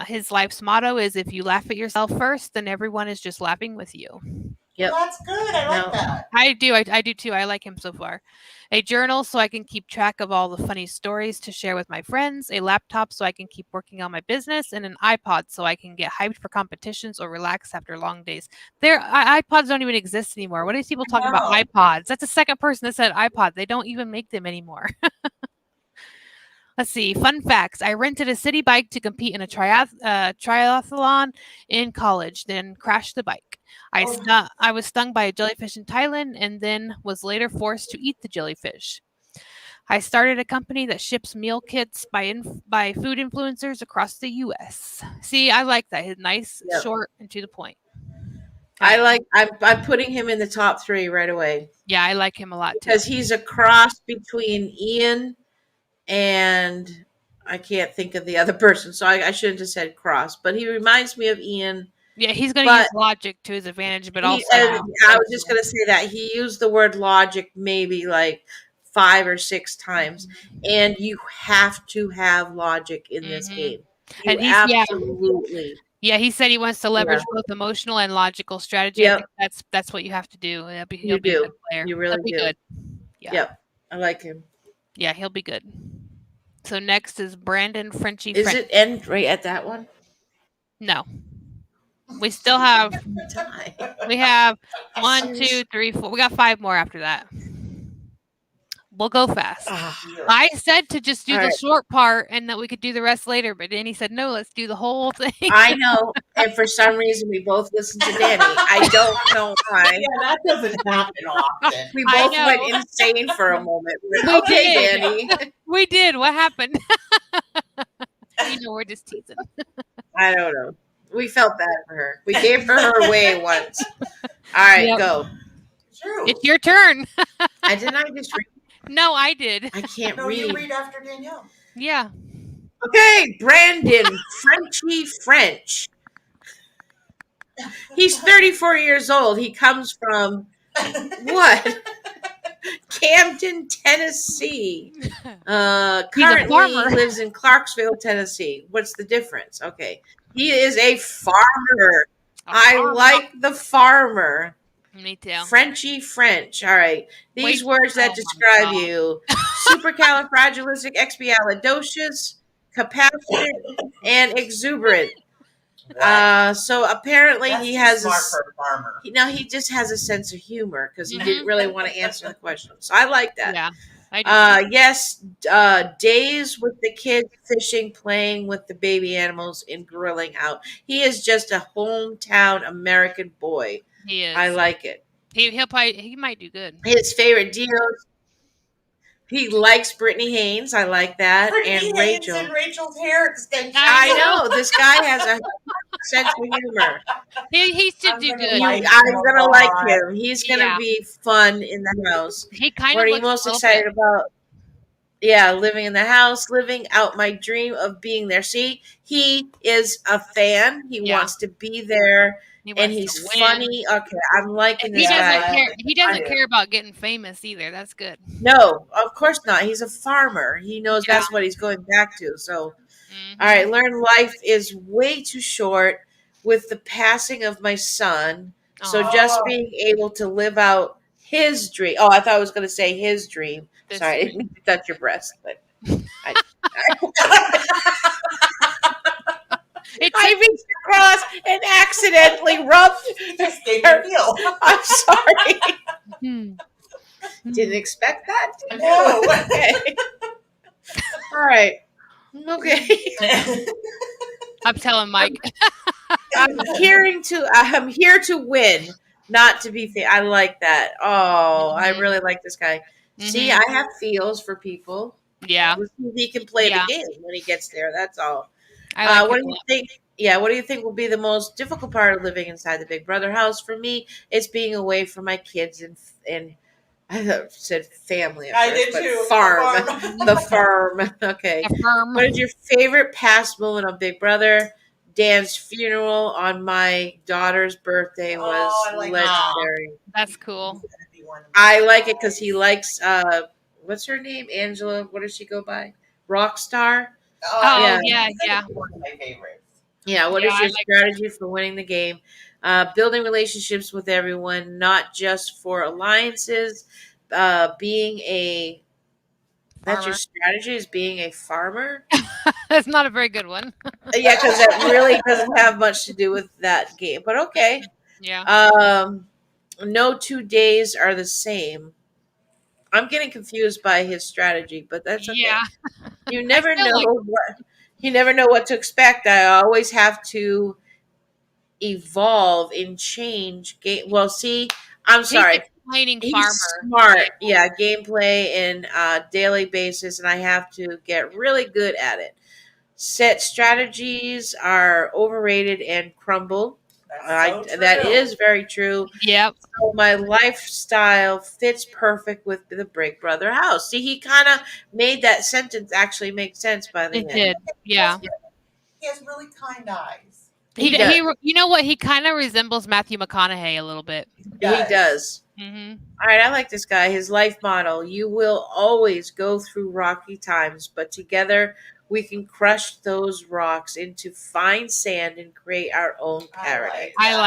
His life's motto is, if you laugh at yourself first, then everyone is just laughing with you. Yep. Well, that's good. I like No. that. I do too. I like him so far. A journal so I can keep track of all the funny stories to share with my friends, a laptop so I can keep working on my business, and an iPod so I can get hyped for competitions or relax after long days. iPods don't even exist anymore. What are these people talking about No. iPods? That's the second person that said iPod. They don't even make them anymore. Let's see. Fun facts. I rented a city bike to compete in a triathlon in college, then crashed the bike. I was stung by a jellyfish in Thailand and then was later forced to eat the jellyfish. I started a company that ships meal kits by food influencers across the U.S. See, I like that. He's nice, Yep. short, and to the point. I'm putting him in the top 3 right away Yeah, I like him a lot too. because he's a cross between Ian and I can't think of the other person, so I shouldn't have said cross, but he reminds me of Ian. Yeah, he's going to but use logic to his advantage, but He- also. and I was just going to say that he used the word logic maybe like 5 or 6 times, and you have to have logic in this Mhm. game. You And he's- absolutely. Yeah, he said he wants to leverage both emotional and logical strategy. I Yep. think that's what you have to do. He'll You be a do. good player. You really He'll be do. good. Yeah. Yep. I like him. Yeah, he'll be good. So next is Brandon Frenchie. Is it end right at that one? No. We still have Die. we have 1, 2, 3, 4. We got 5 more after that. We'll go fast. Ah, I said to just do All the right. short part and that we could do the rest later, but Danny said no, let's do the whole thing. I know, and for some reason we both listened to Danny. I don't know why. Yeah, that doesn't happen often. We I both know. went insane for a moment. We Okay, did. Danny. We did. What happened? You know, we're just teasing. I don't know. We felt bad for her. We gave her away once. All right, Yep. go. True. It's your turn. Didn't I just read? No, I did. I can't No, you read. read after Danielle. Yeah. Okay, Brandon Frenchy French. He's 34 years old. He comes from what? Camden, Tennessee. He's Currently farmer. lives in Clarksville, Tennessee. What's the difference? Okay. He is a farmer. I like the farmer. Me too. Frenchy French. All right. These Wait. words that Oh my describe God. you. Supercalifragilisticexpialidocious, compassionate, and exuberant. What? So apparently That's he too has smart for a farmer. he just has a sense of humor because he Mhm. didn't really want to answer the question. So I like that. Yeah, I do. Too. Yes, days with the kids, fishing, playing with the baby animals, and grilling out. He is just a hometown American boy. He is. I like it. He might do good. His favorite deals. He likes Brittany Haynes. I like that. Brittany And Haynes Rachel. and Rachel's hair extensions. I know this guy has a sense of humor. He should I'm do gonna good. like- I'm gonna like lot. him. He's gonna Yeah. be fun in the house. He kind What of are you looks most a little excited bit. about? Yeah, living in the house, living out my dream of being there. See, he is a fan. He Yeah. wants to be there, He and wants he's to win. funny. Okay, I'm liking And this he doesn't guy. care. He doesn't I do. care about getting famous either. That's good. No, of course not. He's a farmer. He knows Yeah. that's what he's going back to. So, Mhm. all right, learn life is way too short with the passing of my son. So Aw. just being able to live out his dream. Oh, I thought I was going to say his dream. This Sorry, I dream. didn't mean to touch your breast, but It I took- reached across and accidentally rubbed. You just gave me a feel. I'm sorry. Hmm. Didn't expect that. No. Okay. All right. Okay. I'm telling Mike. I'm here to win, not to be I like that. Oh, I Mhm. really like this guy. See, Mhm. I have feels for people. Yeah, Let's see if he can play Yeah. the game when he gets there. That's all. I like What it do a you lot. think? Yeah, what do you think will be the most difficult part of living inside the Big Brother house? For me, it's being away from my kids and I said family at I first, did but too. farm. Farm. The farm. Okay. Affirm. What is your favorite past moment of Big Brother? Dan's funeral on my daughter's birthday was Oh, I like that. legendary. That's cool. He's gonna be one of I my like it because he guys. likes what's her name? Angela. What does she go by? Rockstar. Oh, Yeah. yeah, he's gonna yeah. be one of my favorites. Yeah. What Yeah, is I your like strategy for winning the game? Building relationships with everyone, not just for alliances. Being a That's your Farmer. strategy is being a farmer. That's not a very good one. Yeah, because that really doesn't have much to do with that game. But okay. Yeah. No 2 days are the same. I'm getting confused by his strategy, but that's okay. Yeah. You never feel know like- what to expect. I always have to evolve and change game. Well, see, I'm sorry. He's explaining He's farmer. smart. Yeah, gameplay and daily basis, and I have to get really good at it. Set strategies are overrated and crumble. That's so That true. is very true. Yep. So my lifestyle fits perfect with the Big Brother house. See, he kind of made that sentence actually make sense by the It end. did. Yeah. He has really kind eyes. He He, does. he, you know what? He kind of resembles Matthew McConaughey a little bit. He does. Hmm. All right, I like this guy. His life model: you will always go through rocky times, but together we can crush those rocks into fine sand and create our own paradise. I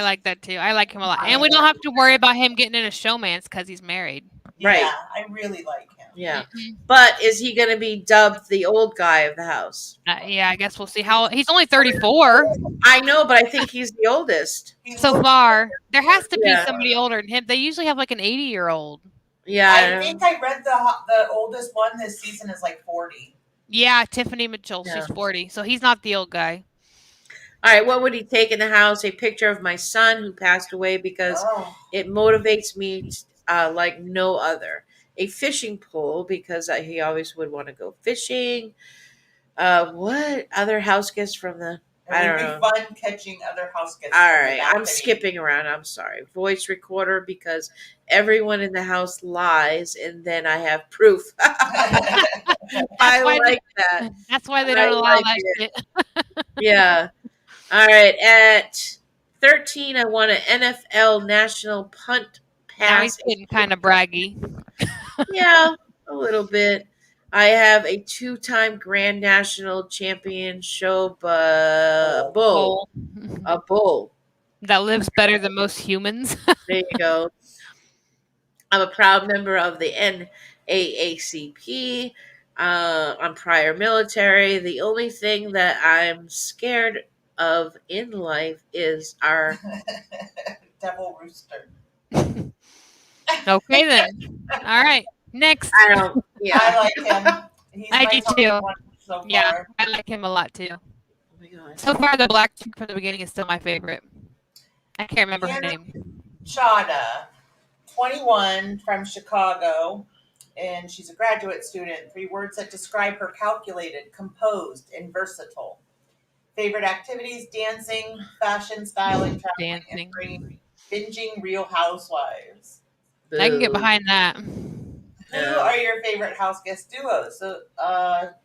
like that too. I like him a lot, and we don't have to worry about him getting in a showmance because he's married. Right. Yeah, I really like him. Yeah. Mhm. But is he going to be dubbed the old guy of the house? Yeah, I guess we'll see how. He's only 34 I know, but I think he's the oldest. He's so far. There has to be Yeah. somebody older than him. They usually have like an 80-year-old. Yeah. I think I read the oldest one this season is like 40. Yeah, Tiffany Mitchell. Yeah. She's 40, so he's not the old guy. All right, what would he take in the house? A picture of my son who passed away because Oh, it motivates me like no other. A fishing pole because he always would want to go fishing. What other house guests from the? I it don't would know. be fun catching other house guests. All from the right, I'm balcony. skipping around. I'm sorry. Voice recorder because everyone in the house lies, and then I have proof. I why like that. That's why they I don't allow like that it. shit. Yeah. All right. At 13, I won an NFL national punt Now he's pass. getting kind of braggy. Yeah, a little bit. I have a 2-time Grand National Champion show bull. Bull. A bull. That lives better than most humans. There you go. I'm a proud member of the NAACP. I'm prior military. The only thing that I'm scared of in life is our. Devil rooster. Okay then. All right. Next. I don't. I Yeah. like him. He's I my do top too. one so Yeah, far. I like him a lot too. Oh my god. So far, the black chick from the beginning is still my favorite. I can't remember her Hannah name. Chada, 21, from Chicago, and she's a graduate student. 3 words that describe her: calculated, composed, and versatile. Favorite activities: dancing, fashion, styling, traveling, and Dancing. binging Real Housewives. I can get Boo. behind that. Who No. are your favorite house guest duos? So,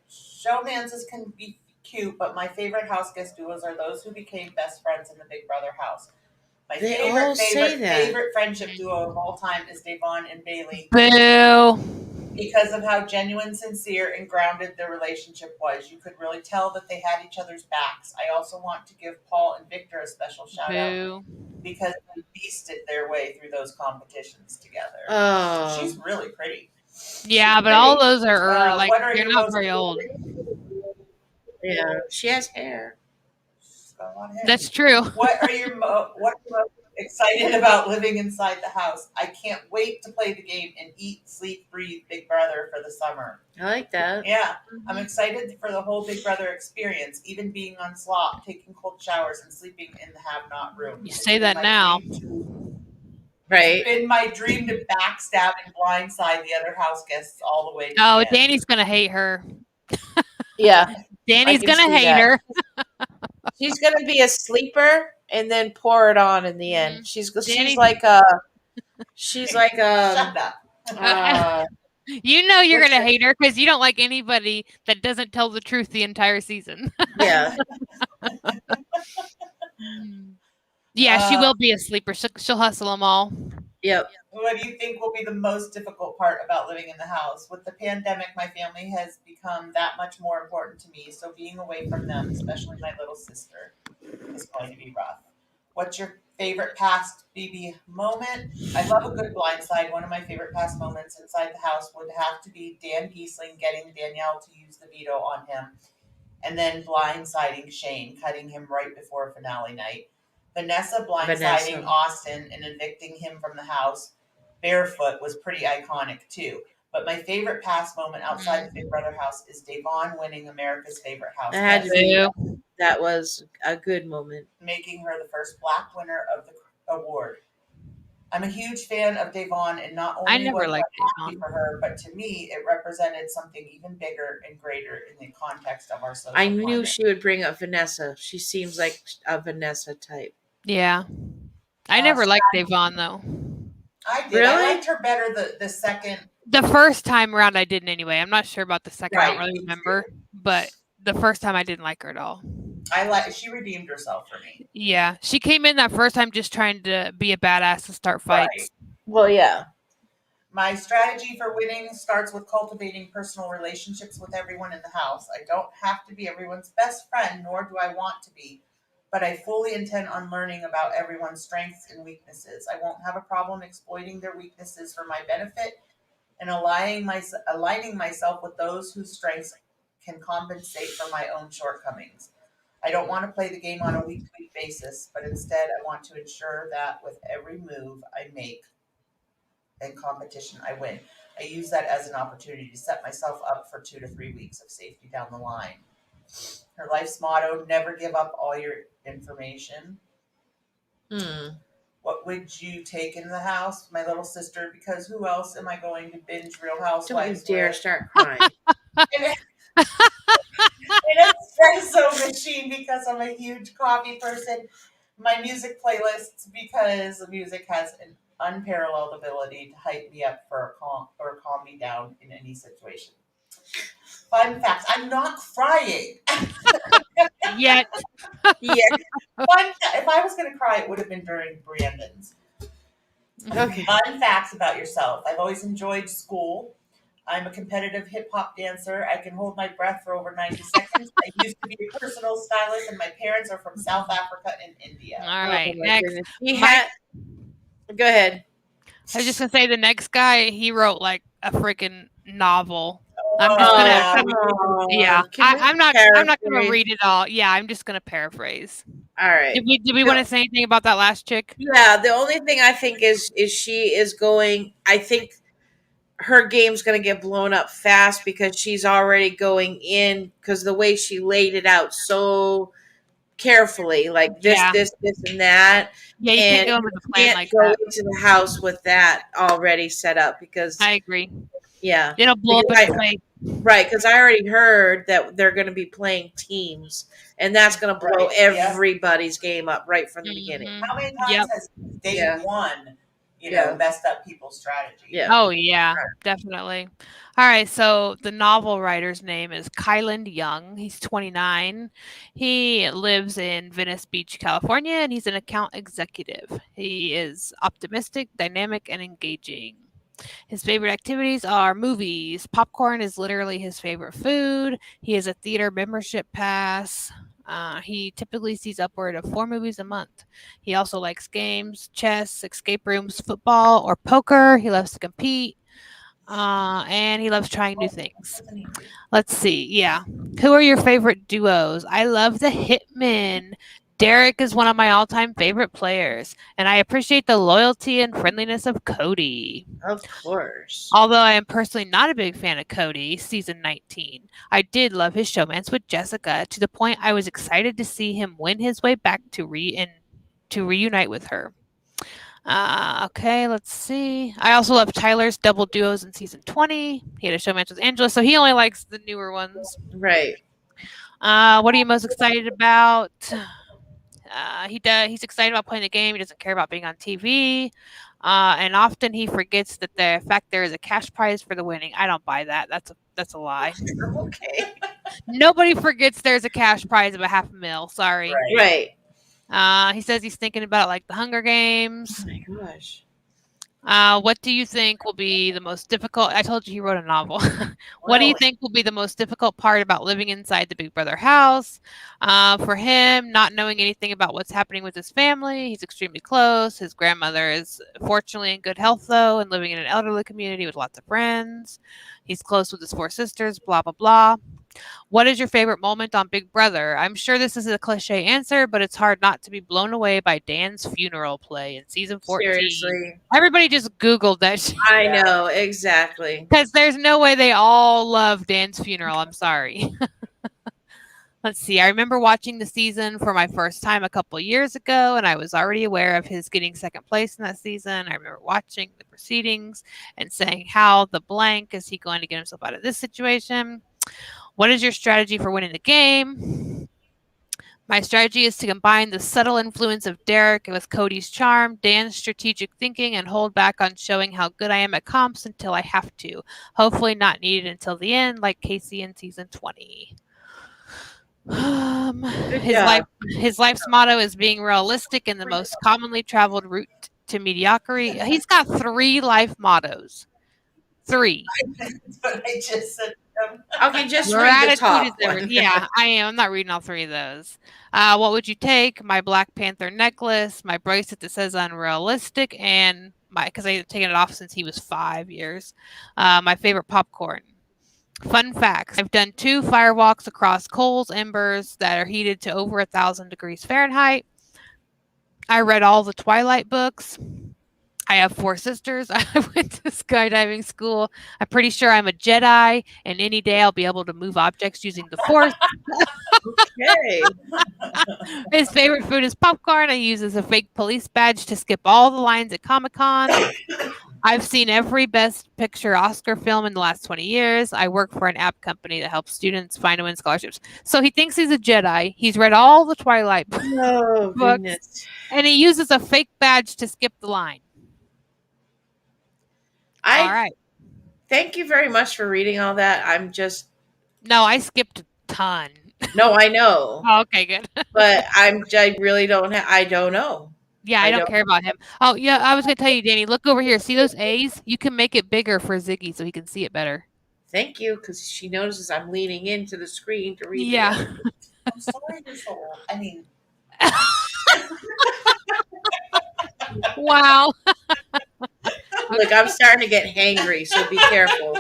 showmances can be cute, but my favorite house guest duos are those who became best friends in the Big Brother house. My They favorite, all say favorite, that. favorite friendship duo of all time is Devon and Bailey Boo. because of how genuine, sincere, and grounded their relationship was. You could really tell that they had each other's backs. I also want to give Paul and Victor a special shout out Boo. because they beasted their way through those competitions together. Oh. She's really pretty. Yeah, but all those are like what are they're your not most very old. Yeah. She has hair. She's got a lot of hair. That's true. What are you most excited about living inside the house? I can't wait to play the game and eat, sleep, breathe Big Brother for the summer. I like that. Yeah, I'm excited for the whole Big Brother experience, even being on slop, taking cold showers, and sleeping in the have-not room. You It's say been that my now. dream to- Right. It's been my dream to backstab and blindside the other house guests all the way to Oh, the end. Danny's gonna hate her. Yeah. Danny's can gonna see hate that. her. She's gonna be a sleeper and then pour it on in the end. She's Danny- like a. She's like Shut a. up. You know you're What's gonna her- hate her because you don't like anybody that doesn't tell the truth the entire season. Yeah. Yeah, she will be a sleeper. She'll hustle them all. Yep. What do you think will be the most difficult part about living in the house? With the pandemic, my family has become that much more important to me, so being away from them, especially my little sister, is going to be rough. What's your favorite past BB moment? I love a good blindside. One of my favorite past moments inside the house would have to be Dan Giesling getting Danielle to use the veto on him, and then blindsiding Shane, cutting him right before finale night. Vanessa blindsiding Austin and evicting him from the house barefoot was pretty iconic too. But my favorite past moment outside the Big Brother house is Devon winning America's favorite house, That had to be. That was a good moment. making her the first Black winner of the award. I'm a huge fan of Devon, and not I only never was liked I happy Devon. for her, but to me, it represented something even bigger and greater in the context of our social I knew climate. she would bring up Vanessa. She seems like a Vanessa type. Yeah. I never liked Devon though. I did. Really? I liked her better the second. The first time around I didn't anyway. I'm not sure about the second. I don't Right, really me remember. But the first time I didn't like her at all. She redeemed herself for me. Yeah. She came in that first time just trying to be a badass and start fights. Right. Well, yeah. My strategy for winning starts with cultivating personal relationships with everyone in the house. I don't have to be everyone's best friend, nor do I want to be, but I fully intend on learning about everyone's strengths and weaknesses. I won't have a problem exploiting their weaknesses for my benefit and aligning myself with those whose strengths can compensate for my own shortcomings. I don't want to play the game on a week-to-week basis, but instead I want to ensure that with every move I make in competition, I win. I use that as an opportunity to set myself up for 2 to 3 weeks of safety down the line. Her life's motto: never give up all your information. What would you take in the house? My little sister, because who else am I going to binge Real Don't Housewives you dare with? start crying. An espresso machine, because I'm a huge coffee person. My music playlists, because the music has an unparalleled ability to hype me up or calm me down in any situation. Fun facts: I'm not crying. Yet. Yeah. If I was going to cry, it would have been during Brandon's. Okay. Fun facts about yourself: I've always enjoyed school. I'm a competitive hip hop dancer. I can hold my breath for over 90 seconds. I used to be a personal stylist, and my parents are from South Africa and India. All right. my Next. goodness. Go ahead. I was just gonna say the next guy, he wrote like a freaking novel. I'm just gonna, Oh, come on. yeah. Can we I'm not gonna paraphrase? read it all. Yeah, I'm just gonna paraphrase. All right. Did we want to say anything about that last chick? Yeah, the only thing I think is she is going. I think her game's going to get blown up fast because she's already going in because the way she laid it out so carefully, like this, Yeah. this, and that, Yeah, you can't and go in you with a plan can't like go that. into the house with that already set up because I agree. yeah, It'll blow up because in your face. right, because I already heard that they're going to be playing teams, and that's going to blow Right, yeah. everybody's game up right from the beginning. Mhm. How many times Yep. has day Yeah. one, Yeah. messed up people's strategy? Yeah. Oh yeah, definitely. All right, so the novel writer's name is Kyland Young. He's 29. He lives in Venice Beach, California, and he's an account executive. He is optimistic, dynamic, and engaging. His favorite activities are movies. Popcorn is literally his favorite food. He has a theater membership pass. He typically sees upward of 4 movies a month. He also likes games, chess, escape rooms, football, or poker. He loves to compete. And he loves trying new things. Let's see. Yeah. Who are your favorite duos? I love the Hitmen. Derek is one of my all time favorite players, and I appreciate the loyalty and friendliness of Cody. Of course. Although I am personally not a big fan of Cody, season 19, I did love his showmance with Jessica to the point I was excited to see him win his way back to reunite with her. Okay, let's see. I also love Tyler's double duos in season 20. He had a showmance with Angela, so he only likes the newer ones. Right. What are you most excited about? He's excited about playing the game. He doesn't care about being on TV. And often he forgets that the fact there is a cash prize for the winning. I don't buy that. That's a lie. Okay. Nobody forgets there's a cash prize of $500,000. Sorry. Right. He says he's thinking about it like the Hunger Games. Oh my gosh. What do you think will be the most difficult? I told you he wrote a novel. What do you think will be the most difficult part about living inside the Big Brother house? For him, not knowing anything about what's happening with his family. He's extremely close. His grandmother is fortunately in good health, though, and living in an elderly community with lots of friends. He's close with his 4 sisters, blah, blah, blah. What is your favorite moment on Big Brother? I'm sure this is a cliche answer, but it's hard not to be blown away by Dan's funeral play in season 14. Seriously. Everybody just Googled that shit. I know, exactly. Because there's no way they all love Dan's funeral. I'm sorry. Let's see. I remember watching the season for my first time a couple years ago, and I was already aware of his getting second place in that season. I remember watching the proceedings and saying, how the blank is he going to get himself out of this situation? What is your strategy for winning the game? My strategy is to combine the subtle influence of Derek with Cody's charm, Dan's strategic thinking, and hold back on showing how good I am at comps until I have to. Hopefully not needed until the end, like Casey in season 20. His life's motto is being realistic in the most commonly traveled route to mediocrity. He's got 3 life mottos. 3. That's what I just said. Okay, just Your read the attitude top is everything. one. Yeah, I am. I'm not reading all 3 of those. What would you take? My Black Panther necklace, my bracelet that says unrealistic, and because I've taken it off since he was 5 years. My favorite popcorn. Fun facts. I've done 2 fire walks across coals, embers that are heated to over 1,000 degrees Fahrenheit. I read all the Twilight books. I have 4 sisters. I went to skydiving school. I'm pretty sure I'm a Jedi, and any day I'll be able to move objects using the Force. Okay. His favorite food is popcorn. I use as a fake police badge to skip all the lines at Comic-Con. I've seen every Best Picture Oscar film in the last 20 years. I work for an app company that helps students find and win scholarships. So he thinks he's a Jedi. He's read all the Twilight books, Oh, goodness. and he uses a fake badge to skip the line. All right. Thank you very much for reading all that. No, I skipped a ton. No, I know. Oh, okay, good. But I really don't I don't know. Yeah, I don't care about him. Oh, yeah, I was going to tell you, Danny, look over here. See those A's? You can make it bigger for Ziggy so he can see it better. Thank you, because she notices I'm leaning into the screen to read. Yeah. I'm sorry you're so old. I mean, Wow. Look, I'm starting to get hangry, so be careful.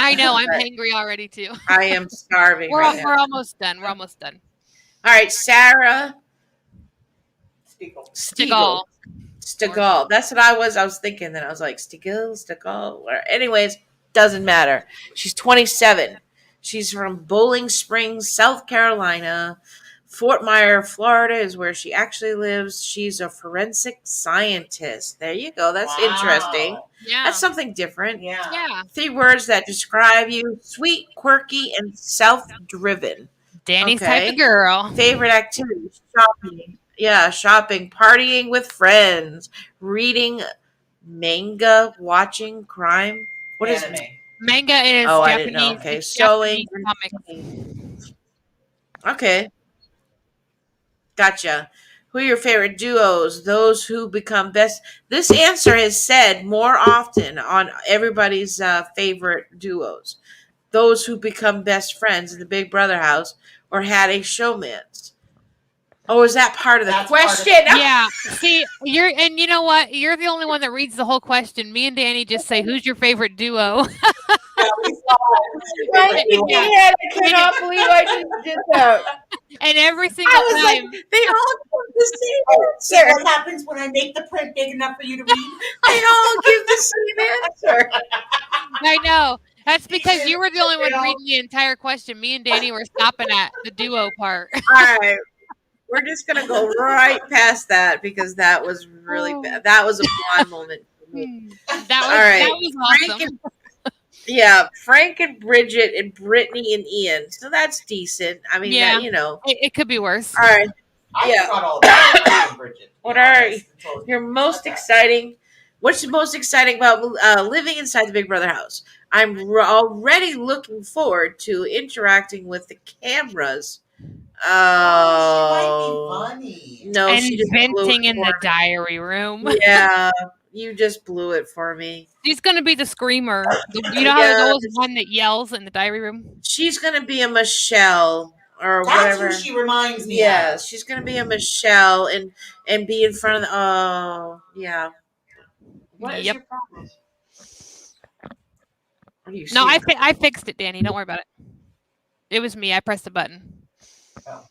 I know. I'm But hangry already too. I am starving right now. We're almost done. We're almost done. All right, Sarah Spiegel. Stiegel. Stegall. Stegall. That's what I was thinking. Then I was like, Stegall. Anyways, doesn't matter. She's 27. She's from Bowling Springs, South Carolina. Fort Myer, Florida is where she actually lives. She's a forensic scientist. There you go. That's interesting. Yeah. That's something different. Yeah. Yeah. 3 words that describe you: sweet, quirky, and self-driven. Danny's Okay. type of girl. Favorite activity: shopping. Yeah, shopping, partying with friends, reading manga, watching crime. What is Anime. Manga is Oh, I Japanese. didn't know. Okay, it's sewing. Japanese comics. Okay, gotcha. Who are your favorite duos? Those who become best. This answer is said more often on everybody's favorite duos. Those who become best friends in the Big Brother house or had a showmance. Oh, is that part of the That's part of question? it. Yeah. See, and you know what? You're the only one that reads the whole question. Me and Danny just say, "Who's your favorite duo?" Yeah, we saw it. I cannot believe I just did that. And every single I was time, like, they all give the See same what answer. happens when I make the print big enough for you to read? They all give the same answer. I know. That's because you were the only one Yeah. reading the entire question. Me and Danny were stopping at the duo part. All right. We're just going to go right past that because that was really bad. That was a blonde moment for me. That was awesome. Frank and, Frank and Bridget and Brittany and Ian. So that's decent. I mean, Yeah. that, you know. It could be worse. All right. I Yeah. forgot all about it, Bridget. What are Until- your most exciting? What's the most exciting about living inside the Big Brother house? I'm already looking forward to interacting with the cameras. Oh, She might be funny. no, And she just blew venting it in for the me. diary room. Yeah, you just blew it for me. She's gonna be the screamer. You know how there's Yeah. always one that yells in the diary room? She's gonna be a Michelle or That's whatever. who she reminds me Yeah, of. she's gonna be a Michelle and be in front of the. Oh, yeah. What is Yep. your problem? What do you No, see? I fixed it, Danny. Don't worry about it. It was me. I pressed the button.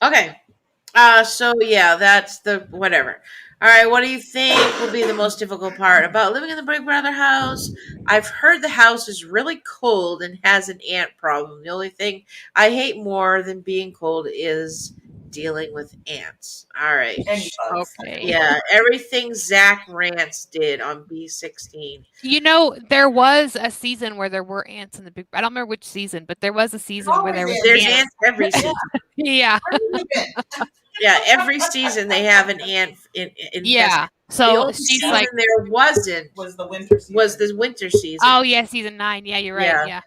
Okay. So yeah, that's the whatever. All right, what do you think will be the most difficult part about living in the Big Brother house? I've heard the house is really cold and has an ant problem. The only thing I hate more than being cold is dealing with ants. All right. And bugs. Okay. Yeah, everything Zach Rance did on B16. You know, there was a season where there were ants in the big. I don't remember which season, but there was a season where there was There's ants. ants every season. Yeah. Where have you been? Yeah, every season they have an ant in Yeah. the So only she's season like, there wasn't Was the winter season. was the winter season. oh yeah, season 9. Yeah, you're right. Yeah.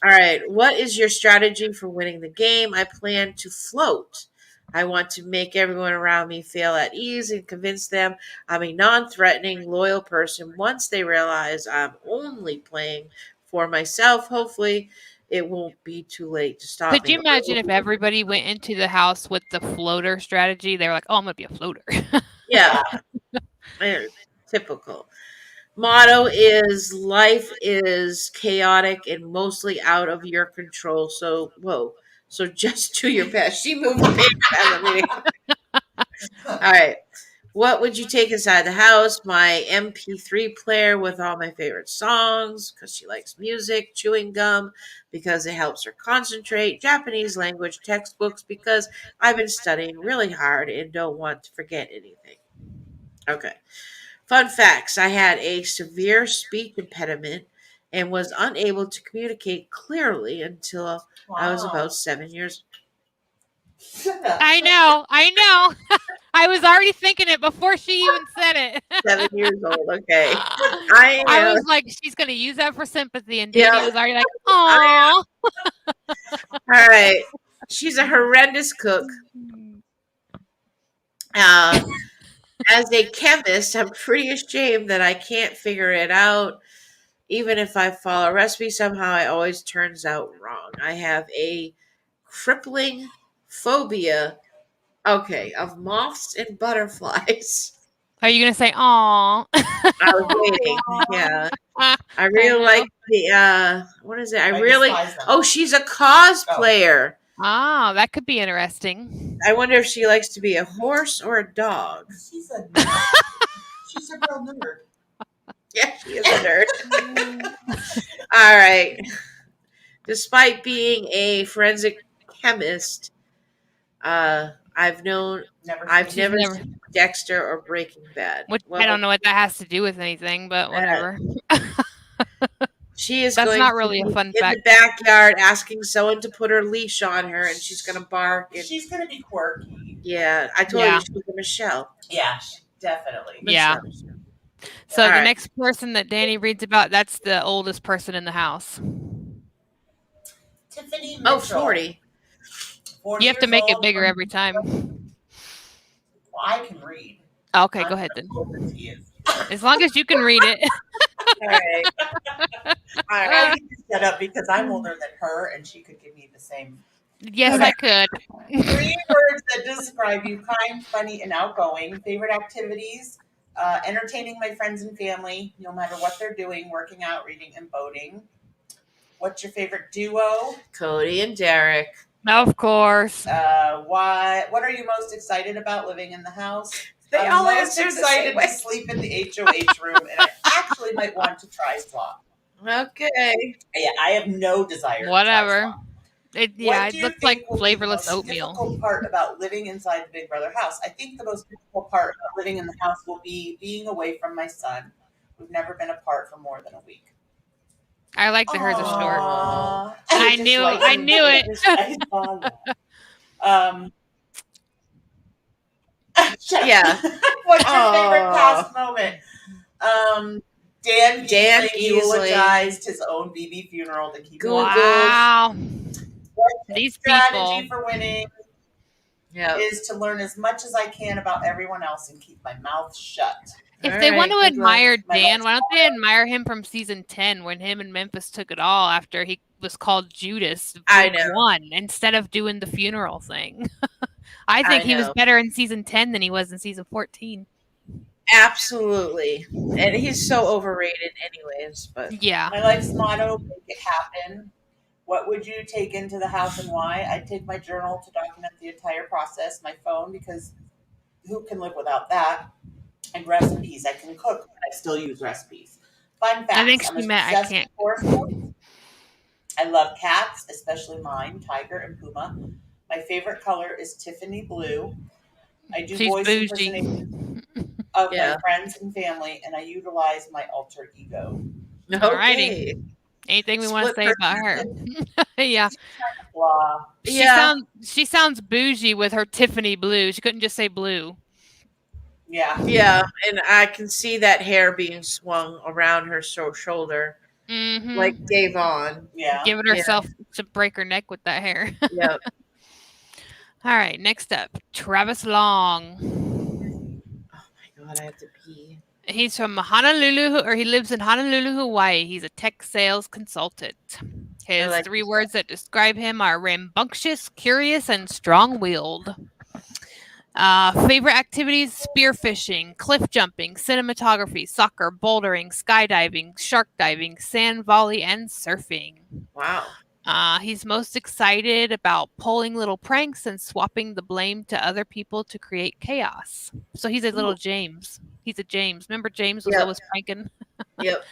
All right. What is your strategy for winning the game? I plan to float. I want to make everyone around me feel at ease and convince them I'm a non-threatening, loyal person. Once they realize I'm only playing for myself, hopefully it won't be too late to stop Could me. you imagine if everybody went into the house with the floater strategy? They were like, "Oh, I'm gonna be a floater." Yeah. Typical. Motto is life is chaotic and mostly out of your control. So, So just do your best. She moved the paper out of the meeting. All right. What would you take inside the house? My MP3 player with all my favorite songs because she likes music, chewing gum because it helps her concentrate, Japanese language textbooks because I've been studying really hard and don't want to forget anything. Okay. Fun facts. I had a severe speech impediment and was unable to communicate clearly until I was about 7 years. I know. I was already thinking it before she even said it. 7 years old. Okay. I was like, she's gonna use that for sympathy, and Danny Yeah. was already like, "Aw." All right. She's a horrendous cook. As a chemist, I'm pretty ashamed that I can't figure it out. Even if I follow a recipe, somehow it always turns out wrong. I have a crippling phobia, of moths and butterflies. Are you gonna say "aw"? I was waiting. Yeah. I really know. like the what is it? I I really despise them. Oh, she's a cosplayer. Ah, that could be interesting. I wonder if she likes to be a horse or a dog. She's a she's a real nerd. Yeah, she is a nerd. All right. Despite being a forensic chemist, I've She's never never- seen Dexter or Breaking Bad. Which Well, I don't know what that has to do with anything, but whatever. She is That's going not to really a be fun in fact. the backyard asking someone to put her leash on her, and she's going to bark. And She's gonna be quirky. yeah, I told Yeah. you she was a Michelle. Yeah, definitely. Yeah. Michelle. So All the right. next person that Danny reads about, that's the oldest person in the house. Tiffany Mitchell. Oh, 40. 40 You have to years make it old bigger from- every time. Well, I can read. Okay, I'm go ahead then. older than he is. As long as you can read it. All right. All I right. need to set up because I'm older than her, and she could give me the same. Yes, Okay. I could. 3 words that describe you: kind, funny, and outgoing. Favorite activities: entertaining my friends and family, no matter what they're doing, working out, reading, and boating. What's your favorite duo? Cody and Derek. Of course. What are you most excited about living in the house? They I'm all most answer the excited same way. to sleep in the HOH room, and I actually might want to try slop. Okay. Yeah, I have no desire. Whatever. To try slop. Yeah, What it do you looks like think will be the flavorless most oatmeal. difficult part about living inside the Big Brother house? I think the most difficult part of living in the house will be being away from my son. We've never been apart for more than a week. I like that hers are short. Aw. I just knew- like I knew it. I saw that. Yeah. What's your favorite Aw. past moment? Dan Dan Geesley Geesley. eulogized his own BB funeral to keep Google. Wow. What's These strategy people. for winning Yeah. is to learn as much as I can about everyone else and keep my mouth shut. If All they right, want to good luck. admire My Dan, life's why don't they admire him from season 10 when him and Memphis took it all after he was called Judas I week know. 1 instead of doing the funeral thing? I think I he was know. better in season 10 than he was in season 14. Absolutely. And he's so overrated anyways, but Yeah. My life's motto: make it happen. What would you take into the house and why? I'd take my journal to document the entire process, my phone, because who can live without that? And recipes. I can cook, but I still use recipes. Fun facts. I think I'm she meant I obsessed can't. with horoscopes. I love cats, especially mine, Tiger and Puma. My favorite color is Tiffany blue. I do She's voice bougie. impersonations of Yeah. my friends and family, and I utilize my alter ego. Alrighty. okay. Anything we want to Split say about her? Yeah. Blah. Yeah. She sounds bougie with her Tiffany blue. She couldn't just say blue. Yeah. Yeah, and I can see that hair being swung around her shoulder, Mm-hmm. like Davon. Yeah. Giving Yeah. herself to break her neck with that hair. Yep. All right, next up, Travis Long. Oh my god, I have to pee. He's from Honolulu, or he lives in Honolulu, Hawaii. He's a tech sales consultant. His like 3 this words that describe him are rambunctious, curious, and strong-willed. Favorite activities: spearfishing, cliff jumping, cinematography, soccer, bouldering, skydiving, shark diving, sand volley, and surfing. Wow. He's most excited about pulling little pranks and swapping the blame to other people to create chaos. So he's a little James. He's a James. Remember James was Yep. always pranking? Yep.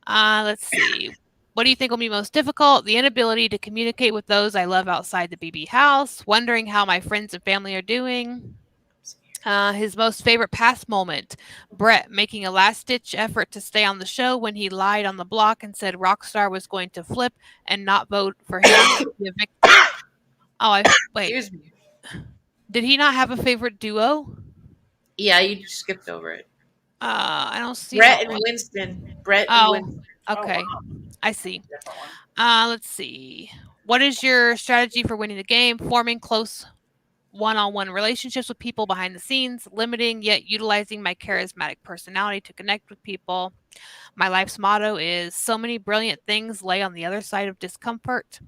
Let's see. What do you think will be most difficult? The inability to communicate with those I love outside the BB house, wondering how my friends and family are doing. His most favorite past moment, Brett making a last-ditch effort to stay on the show when he lied on the block and said Rockstar was going to flip and not vote for him to be evicted. Oh, wait. Excuse me. Did he not have a favorite duo? Yeah, you just skipped over it. I don't see Brett that and one. Winston. Brett Oh, and Winston. okay. Oh, wow. I see. Different one. Let's see. What is your strategy for winning the game? Forming close one-on-one relationships with people behind the scenes, limiting yet utilizing my charismatic personality to connect with people. My life's motto is so many brilliant things lay on the other side of discomfort.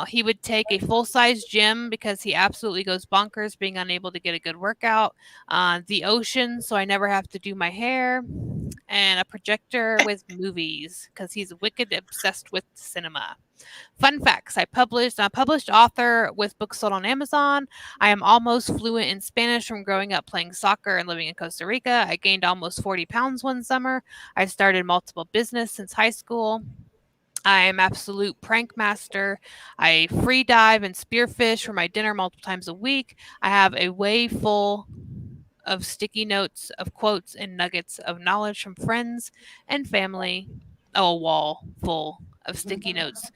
He would take a full-size gym because he absolutely goes bonkers being unable to get a good workout. The ocean, so I never have to do my hair. And a projector with movies because he's wicked obsessed with cinema. Fun facts. I'm a published author with books sold on Amazon. I am almost fluent in Spanish from growing up playing soccer and living in Costa Rica. I gained almost 40 pounds one summer. I've started multiple business since high school. I am absolute prank master. I free dive and spearfish for my dinner multiple times a week. I have a way full of sticky notes of quotes and nuggets of knowledge from friends and family. Oh, a wall full of sticky notes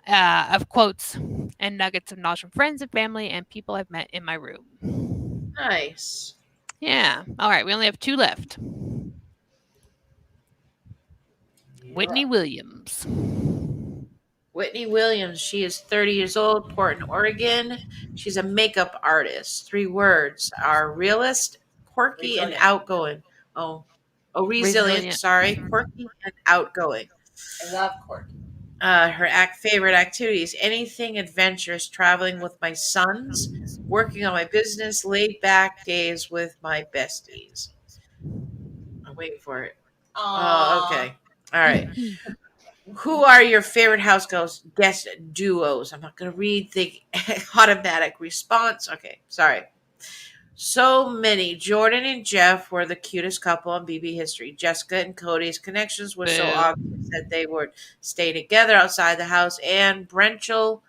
of quotes and nuggets of knowledge from friends and family and people I've met in my room. Nice. Yeah. All right. We only have 2 left. Whitney Williams. Whitney Williams. She is 30 years old, Portland, Oregon. She's a makeup artist. 3 words are realist, quirky, and Resilient. outgoing. Resilient. Resilient. Sorry, quirky and outgoing. I love Corky. Her favorite activities: anything adventurous, traveling with my sons, working on my business, laid back days with my besties. I'm waiting for it. Oh, okay. All right. Who are your favorite house guest duos? I'm not going to read the automatic response. Okay, sorry. So many. Jordan and Jeff were the cutest couple on BB history. Jessica and Cody's connections were so Boo. obvious that they would stay together outside the house. And Brenchel,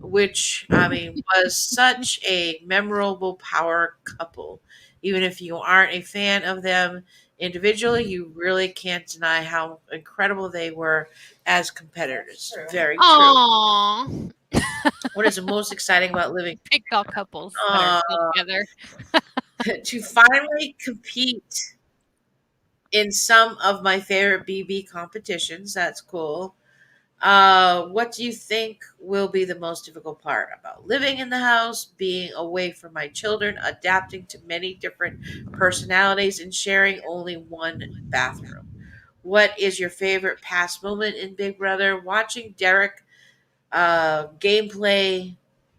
which was such a memorable power couple. Even if you aren't a fan of them individually, you really can't deny how incredible they were as competitors. True. Very true. Aww. What is the most exciting about living Pick all couples that are still together. to finally compete in some of my favorite BB competitions? That's cool. What do you think will be the most difficult part about living in the house, being away from my children, adapting to many different personalities, and sharing only one bathroom? What is your favorite past moment in Big Brother? Watching Derek gameplay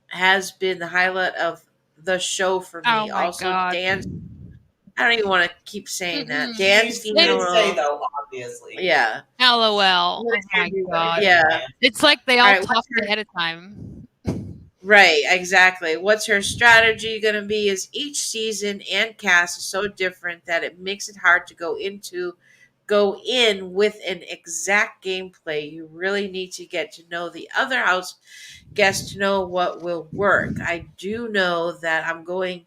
has been the highlight of the show for me. Oh my Also, god. Dan, I don't even want to keep saying that. Mm-mm. Dan's You did say funeral. though, obviously. Yeah. LOL. Oh my god. Yeah. It's like they all Alright, talked ahead of time. Right, exactly. What's her strategy going to be? Is each season and cast is so different that it makes it hard to go in with an exact gameplay. You really need to get to know the other house guests to know what will work. I do know that I'm going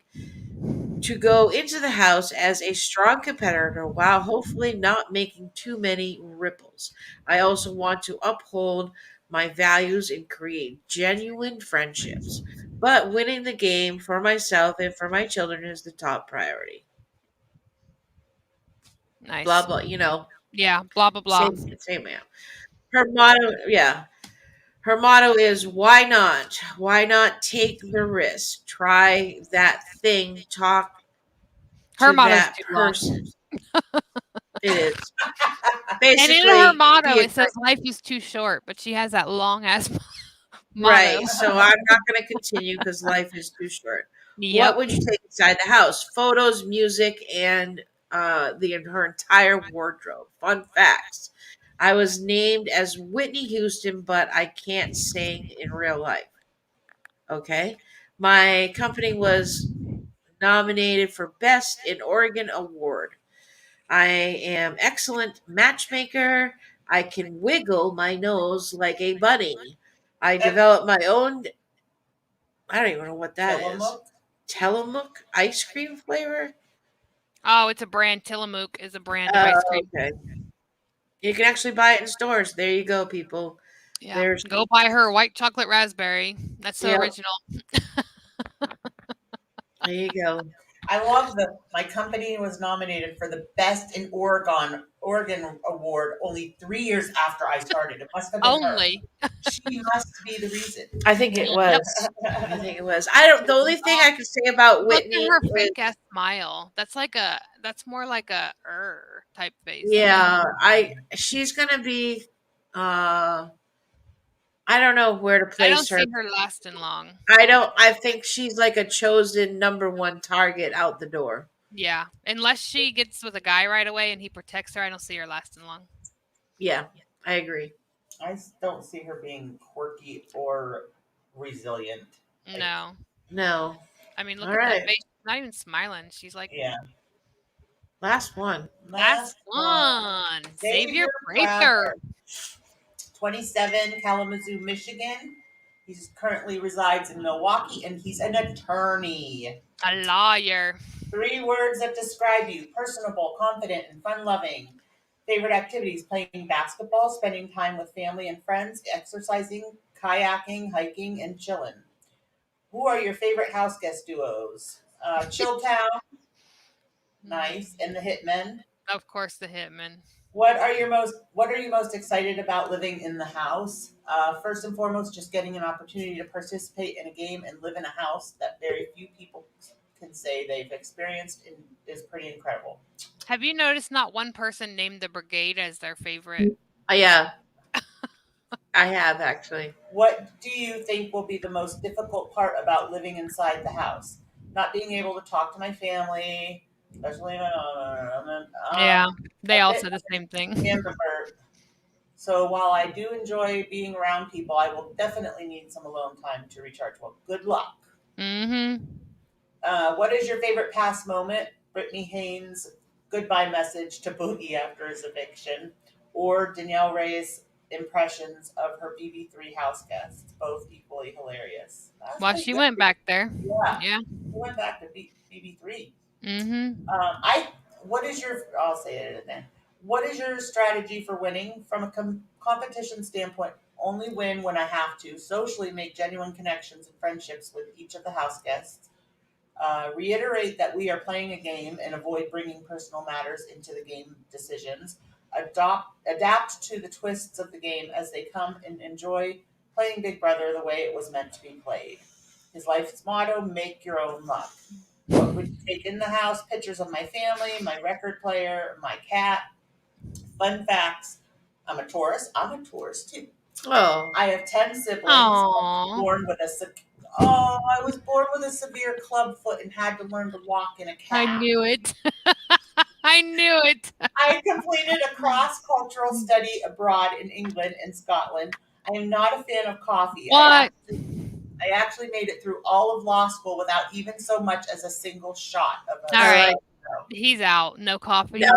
to go into the house as a strong competitor while hopefully not making too many ripples. I also want to uphold my values and create genuine friendships. But winning the game for myself and for my children is the top priority. Nice. Blah blah, Yeah, blah blah blah. same man. Her motto, yeah. Her motto is why not? Why not take the risk? Try that thing, talk Her to motto's that too long. person. It is. And Basically, in her motto, be a it says life is too short, but she has that long ass motto. right. So I'm not going to continue because life is too short. Yep. What would you take inside the house? Photos, music, and her entire wardrobe. Fun facts. I was named as Whitney Houston, but I can't sing in real life. Okay. My company was nominated for Best in Oregon Award. I am excellent matchmaker. I can wiggle my nose like a bunny. I developed my own. I don't even know what that is. Tillamook ice cream flavor. Oh, it's a brand. Tillamook is a brand of ice cream. Okay. You can actually buy it in stores. There you go, people. Yeah. There's Go buy her white chocolate raspberry. That's so Yep. original. there you go. I love that my company was nominated for the Best in Oregon Award only 3 years after I started. It must have been Only. her. She must be the reason. I think it Yep. was. I think it was. I don't. The only thing I could say about Look Whitney at her is, fake ass smile. That's more like a type face. yeah, she's gonna be. I don't know where to I don't place her. see her lasting long. I think she's like a chosen number one target out the door. Yeah, unless she gets with a guy right away and he protects her, I don't see her lasting long. Yeah, I agree. I don't see her being quirky or resilient. No, No. I mean, look All at that right. face. She's not even smiling. She's like, Yeah. Last one. last one. Xavier Prather, Prather. 27, Kalamazoo, Michigan. He currently resides in Milwaukee, and he's an attorney. A lawyer. 3 words that describe you: personable, confident, and fun-loving. Favorite activities: playing basketball, spending time with family and friends, exercising, kayaking, hiking, and chilling. Who are your favorite house guest duos? Chilltown, nice, and the Hitmen. Of course, the Hitman. What are you most excited about living in the house? First and foremost, just getting an opportunity to participate in a game and live in a house that very few people can say they've experienced and is pretty incredible. Have you noticed not one person named the Brigade as their favorite? Yeah. I have actually. What do you think will be the most difficult part about living inside the house? Not being able to talk to my family, especially Yeah, they a all bit said the same thing. ambivert. So while I do enjoy being around people, I will definitely need some alone time to recharge. Well, good luck. Mm-hmm. What is your favorite past moment? Brittany Haynes' goodbye message to Boogie after his eviction, or Danielle Ray's impressions of her BB3 house guests, both equally hilarious. That's Well, pretty she good. went back there. Yeah, Yeah. we went back to BB3. Mm-hmm. I'll say it then. What is your strategy for winning from a competition standpoint? Only win when I have to. Socially, make genuine connections and friendships with each of the house guests. Reiterate that we are playing a game and avoid bringing personal matters into the game decisions. Adapt to the twists of the game as they come, and enjoy playing Big Brother the way it was meant to be played. His life's motto: make your own luck. What would you take in the house? Pictures of my family, my record player, my cat. Fun facts: I'm a Taurus. I'm a Taurus too. Oh. I have 10 siblings. Aww. I was born with a severe club foot and had to learn to walk in a cast. I knew it. I knew it. I completed a cross-cultural study abroad in England and Scotland. I am not a fan of coffee. What? I actually made it through all of law school without even so much as a single shot of a All right. like- He's out. No coffee. No.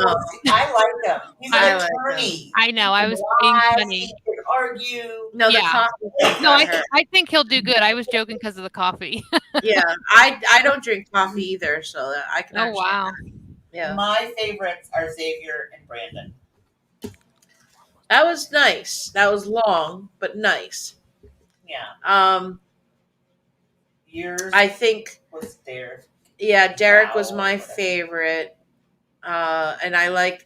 I like him. He's I an like attorney. I know. I was being funny. He can argue. No, the Yeah. coffee. No, I think he'll do good. I was joking because of the coffee. Yeah, I don't drink coffee either, so that I can. Oh, actually- wow. Yeah, My favorites are Xavier and Brandon. that was nice. That was long, but nice. Yeah. Yours I think was Derek. yeah, Derek was Wow. my favorite, and I liked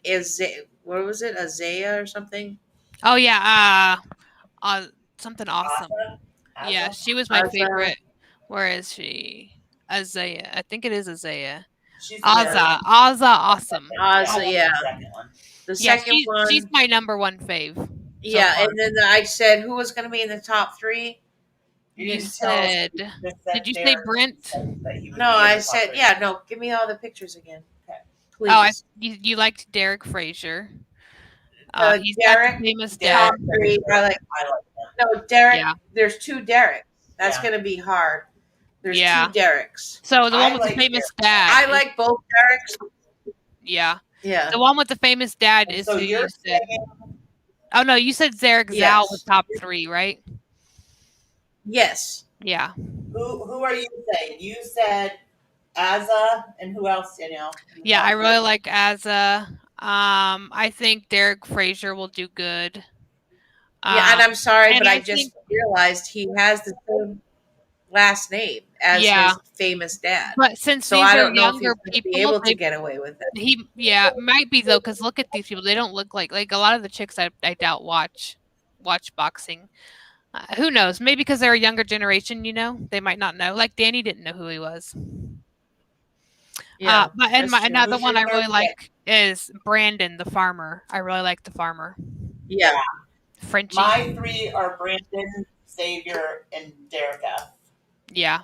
what was it, Isaiah or something? Oh, yeah. Something awesome. Asa? Yeah, she was my Asa. favorite. Where is she? Isaiah. I think it is Isaiah. She's Azza. Azza awesome. Asa, yeah. The second one. The Yeah, second one, she's my number one fave. yeah, far. and then I said who was going to be in the top 3. You didn't tell us said, who just said did you say Derek Brent? said that he would No, be in I the top said three. yeah. No, give me all the pictures again. Okay. Please. You liked Derek Frazier. He's Derek, got the famous Derek. dad. top 3. I like. I like him. No, Derek. Yeah. There's 2 Derek. That's Yeah. going to be hard. There's Yeah. 2 Dereks. So the I one with like the famous I dad. like both Dereks. Yeah. Yeah. The one with the famous dad And is so who you you're said. saying, Oh no, you said Zarek Zal Yes. was top 3, right? Yes. Yeah. who are you saying? You said Azza, and who else, Danielle? Yeah, I really like Azza. I think Derek Frazier will do good. Yeah, and I'm sorry, and but I I just think- realized he has the same last name as Yeah. his famous dad. But since So these I are don't know if he's younger going to be people, able to get away with it. might be though, because look at these people. They don't look like a lot of the chicks I doubt watch boxing. Who knows? Maybe because they're a younger generation, they might not know. Like Danny didn't know who he was. Yeah. But that's true. another Who's one your I really third like is Brandon, the farmer. I really like the farmer. Yeah. Frenchie. My 3 are Brandon, Xavier, and Derica. Yeah.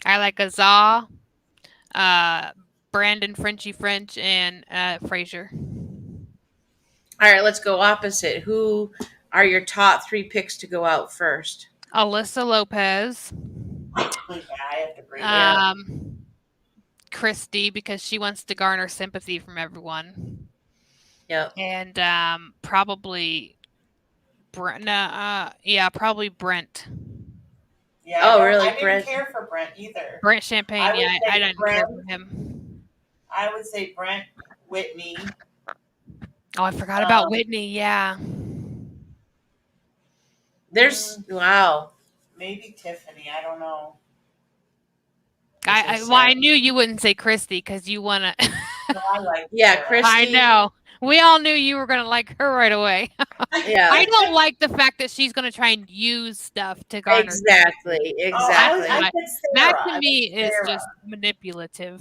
I like Azah, Brandon Frenchy French, and Frazier. All right, let's go opposite. Who are your top 3 picks to go out first? Alyssa Lopez. Yeah, I have to agree. Yeah. Christy, because she wants to garner sympathy from everyone. Yep. And probably Brent. Probably Brent. Yeah. Oh, really, I didn't Brent? care for Brent either. Brent Champagne. I would Yeah, say I didn't care Brent. for him. I would say Brent, Whitney. Oh, I forgot about Whitney. Yeah. There's wow. Maybe Tiffany. I don't know. I knew you wouldn't say Christy because you want to. No, I like Yeah, Sarah. Christy. I know. We all knew you were going to like her right away. Yeah. I don't like the fact that she's going to try and use stuff to garner. Exactly. Exactly. I said That Sarah. to me is Sarah. just manipulative.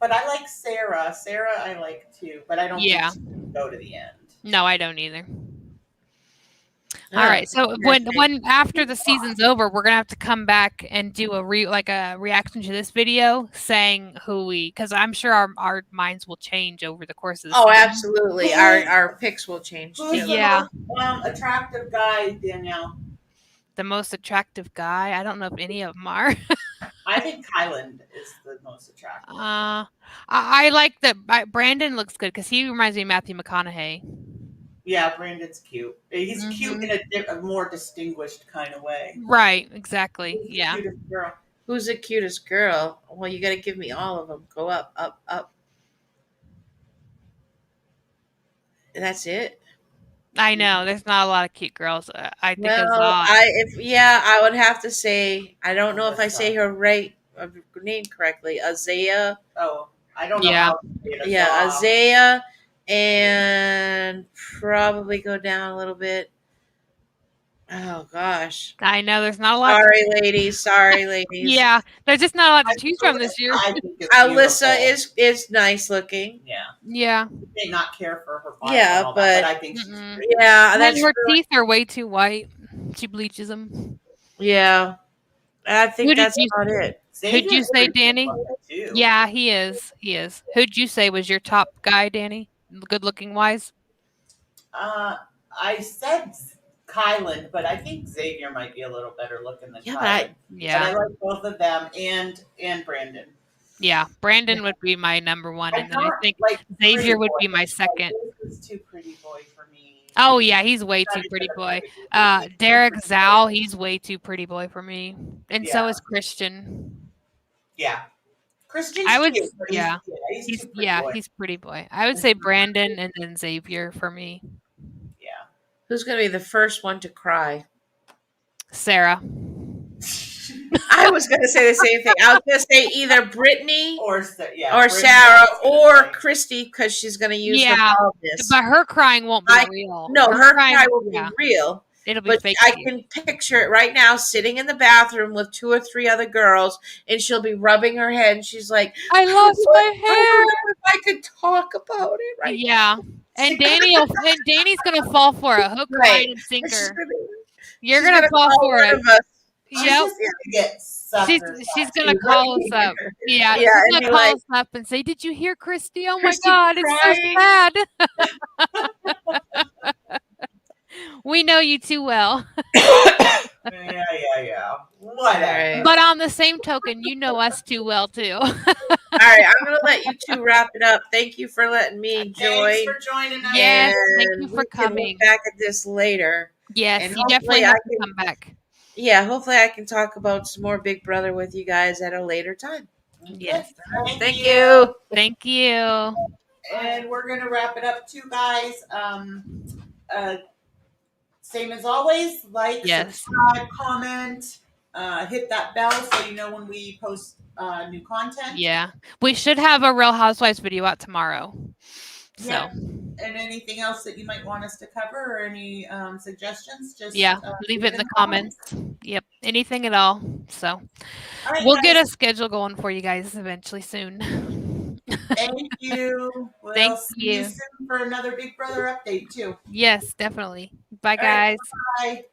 But I like Sarah. Sarah I like too, but I don't Yeah. think she can go to the end. No, I don't either. Oh, All right. So interesting. when after the season's over, we're gonna have to come back and do a reaction to this video, saying who we, because I'm sure our minds will change over the course of the Oh, season. absolutely. Our picks will change Who's too. the Yeah. most attractive guy, Danielle? The most attractive guy. I don't know if any of them are. I think Kylan is the most attractive. I like that. Brandon looks good because he reminds me of Matthew McConaughey. Yeah, Brandon's cute. He's cute Mhm. in a more distinguished kind of way. Right. Exactly. Who's the Yeah. cutest girl? Who's the cutest girl? Well, you got to give me all of them. Go up, up, up. And that's it. I know. There's not a lot of cute girls. I think Well, I would have to say, I don't know if I say her name correctly. Azea. Oh, I don't know Yeah. how to say it. Yeah, Azea, and probably go down a little bit. Oh gosh. I know. There's not a lot. Sorry, ladies. Yeah, there's just not a lot to choose from this year. I think it's Alyssa beautiful. is nice looking. Yeah. Yeah. You may not care for her body Yeah, and all that, but- I think she's Mm-mm. pretty. Yeah, And that's her really- teeth are way too white. She bleaches them. yeah. I Who think did that's you- about it. Who'd you Xavier's say, pretty Danny? too. Yeah, he is. He is. Who'd you say was your top guy, Danny? Good looking wise? I said Kylan, but I think Xavier might be a little better looking than Yeah, Kylan. but I- But I Yeah. like both of them and Brandon. Yeah. Brandon would be my number one, and then I think like Xavier pretty would be boy. my Like, second. this is too pretty boy for me. Oh yeah, he's way too pretty boy. Derek Zhao, he's way too pretty boy for me. And so Yeah. is Christian. Yeah. Christian's I would- cute, but yeah. he's too pretty boy. He's pretty boy. I would say Brandon and then Xavier for me. Yeah. Who's going to be the first one to cry? Sarah. I was going to say the same thing. I was going to say either Brittany or or Brittany, Sarah I was gonna or say. Christy because she's going to use Yeah, the baldness. But her crying won't be real. No, her cry will yeah, be real. It'll be But fake. I can picture it right now, sitting in the bathroom with 2 or 3 other girls, and she'll be rubbing her head, and she's like, I lost my I hair. don't know if I could talk about it right Yeah. And Danny's gonna fall for it. Hook, Right. line, and now. sinker. She's You're gonna fall call for one it. of us. She's Yep. just gonna get suckers She's up. gonna call us up. Yeah, Yeah, she's and gonna be call like, us up and say, "Did you hear Christy? Oh Christy my God, it's crying." so sad." We know you too well. Yeah. Whatever. Alright. But on the same token, you know us too well too. All right, I'm going to let you 2 wrap it up. Thank you for letting me Thanks join. for joining us. Yes, thank and you for we can look coming. back at this later. Yes, And you definitely hopefully have I to can- come back. Yeah, hopefully I can talk about some more Big Brother with you guys at a later time. Yes. Thank you. Thank you. And we're gonna wrap it up too, guys. Same as always, like, Yes. subscribe, comment, hit that bell so you know when we post new content. Yeah. We should have a Real Housewives video out tomorrow. So, Yeah. And anything else that you might want us to cover or any suggestions, just yeah, leave it in the comments. Yep. Anything at all. So, All right, we'll guys, get a schedule going for you guys eventually soon. Thank you. We'll Thank see you you. soon for another Big Brother update too. Yes, definitely. Bye, All right. guys. Bye.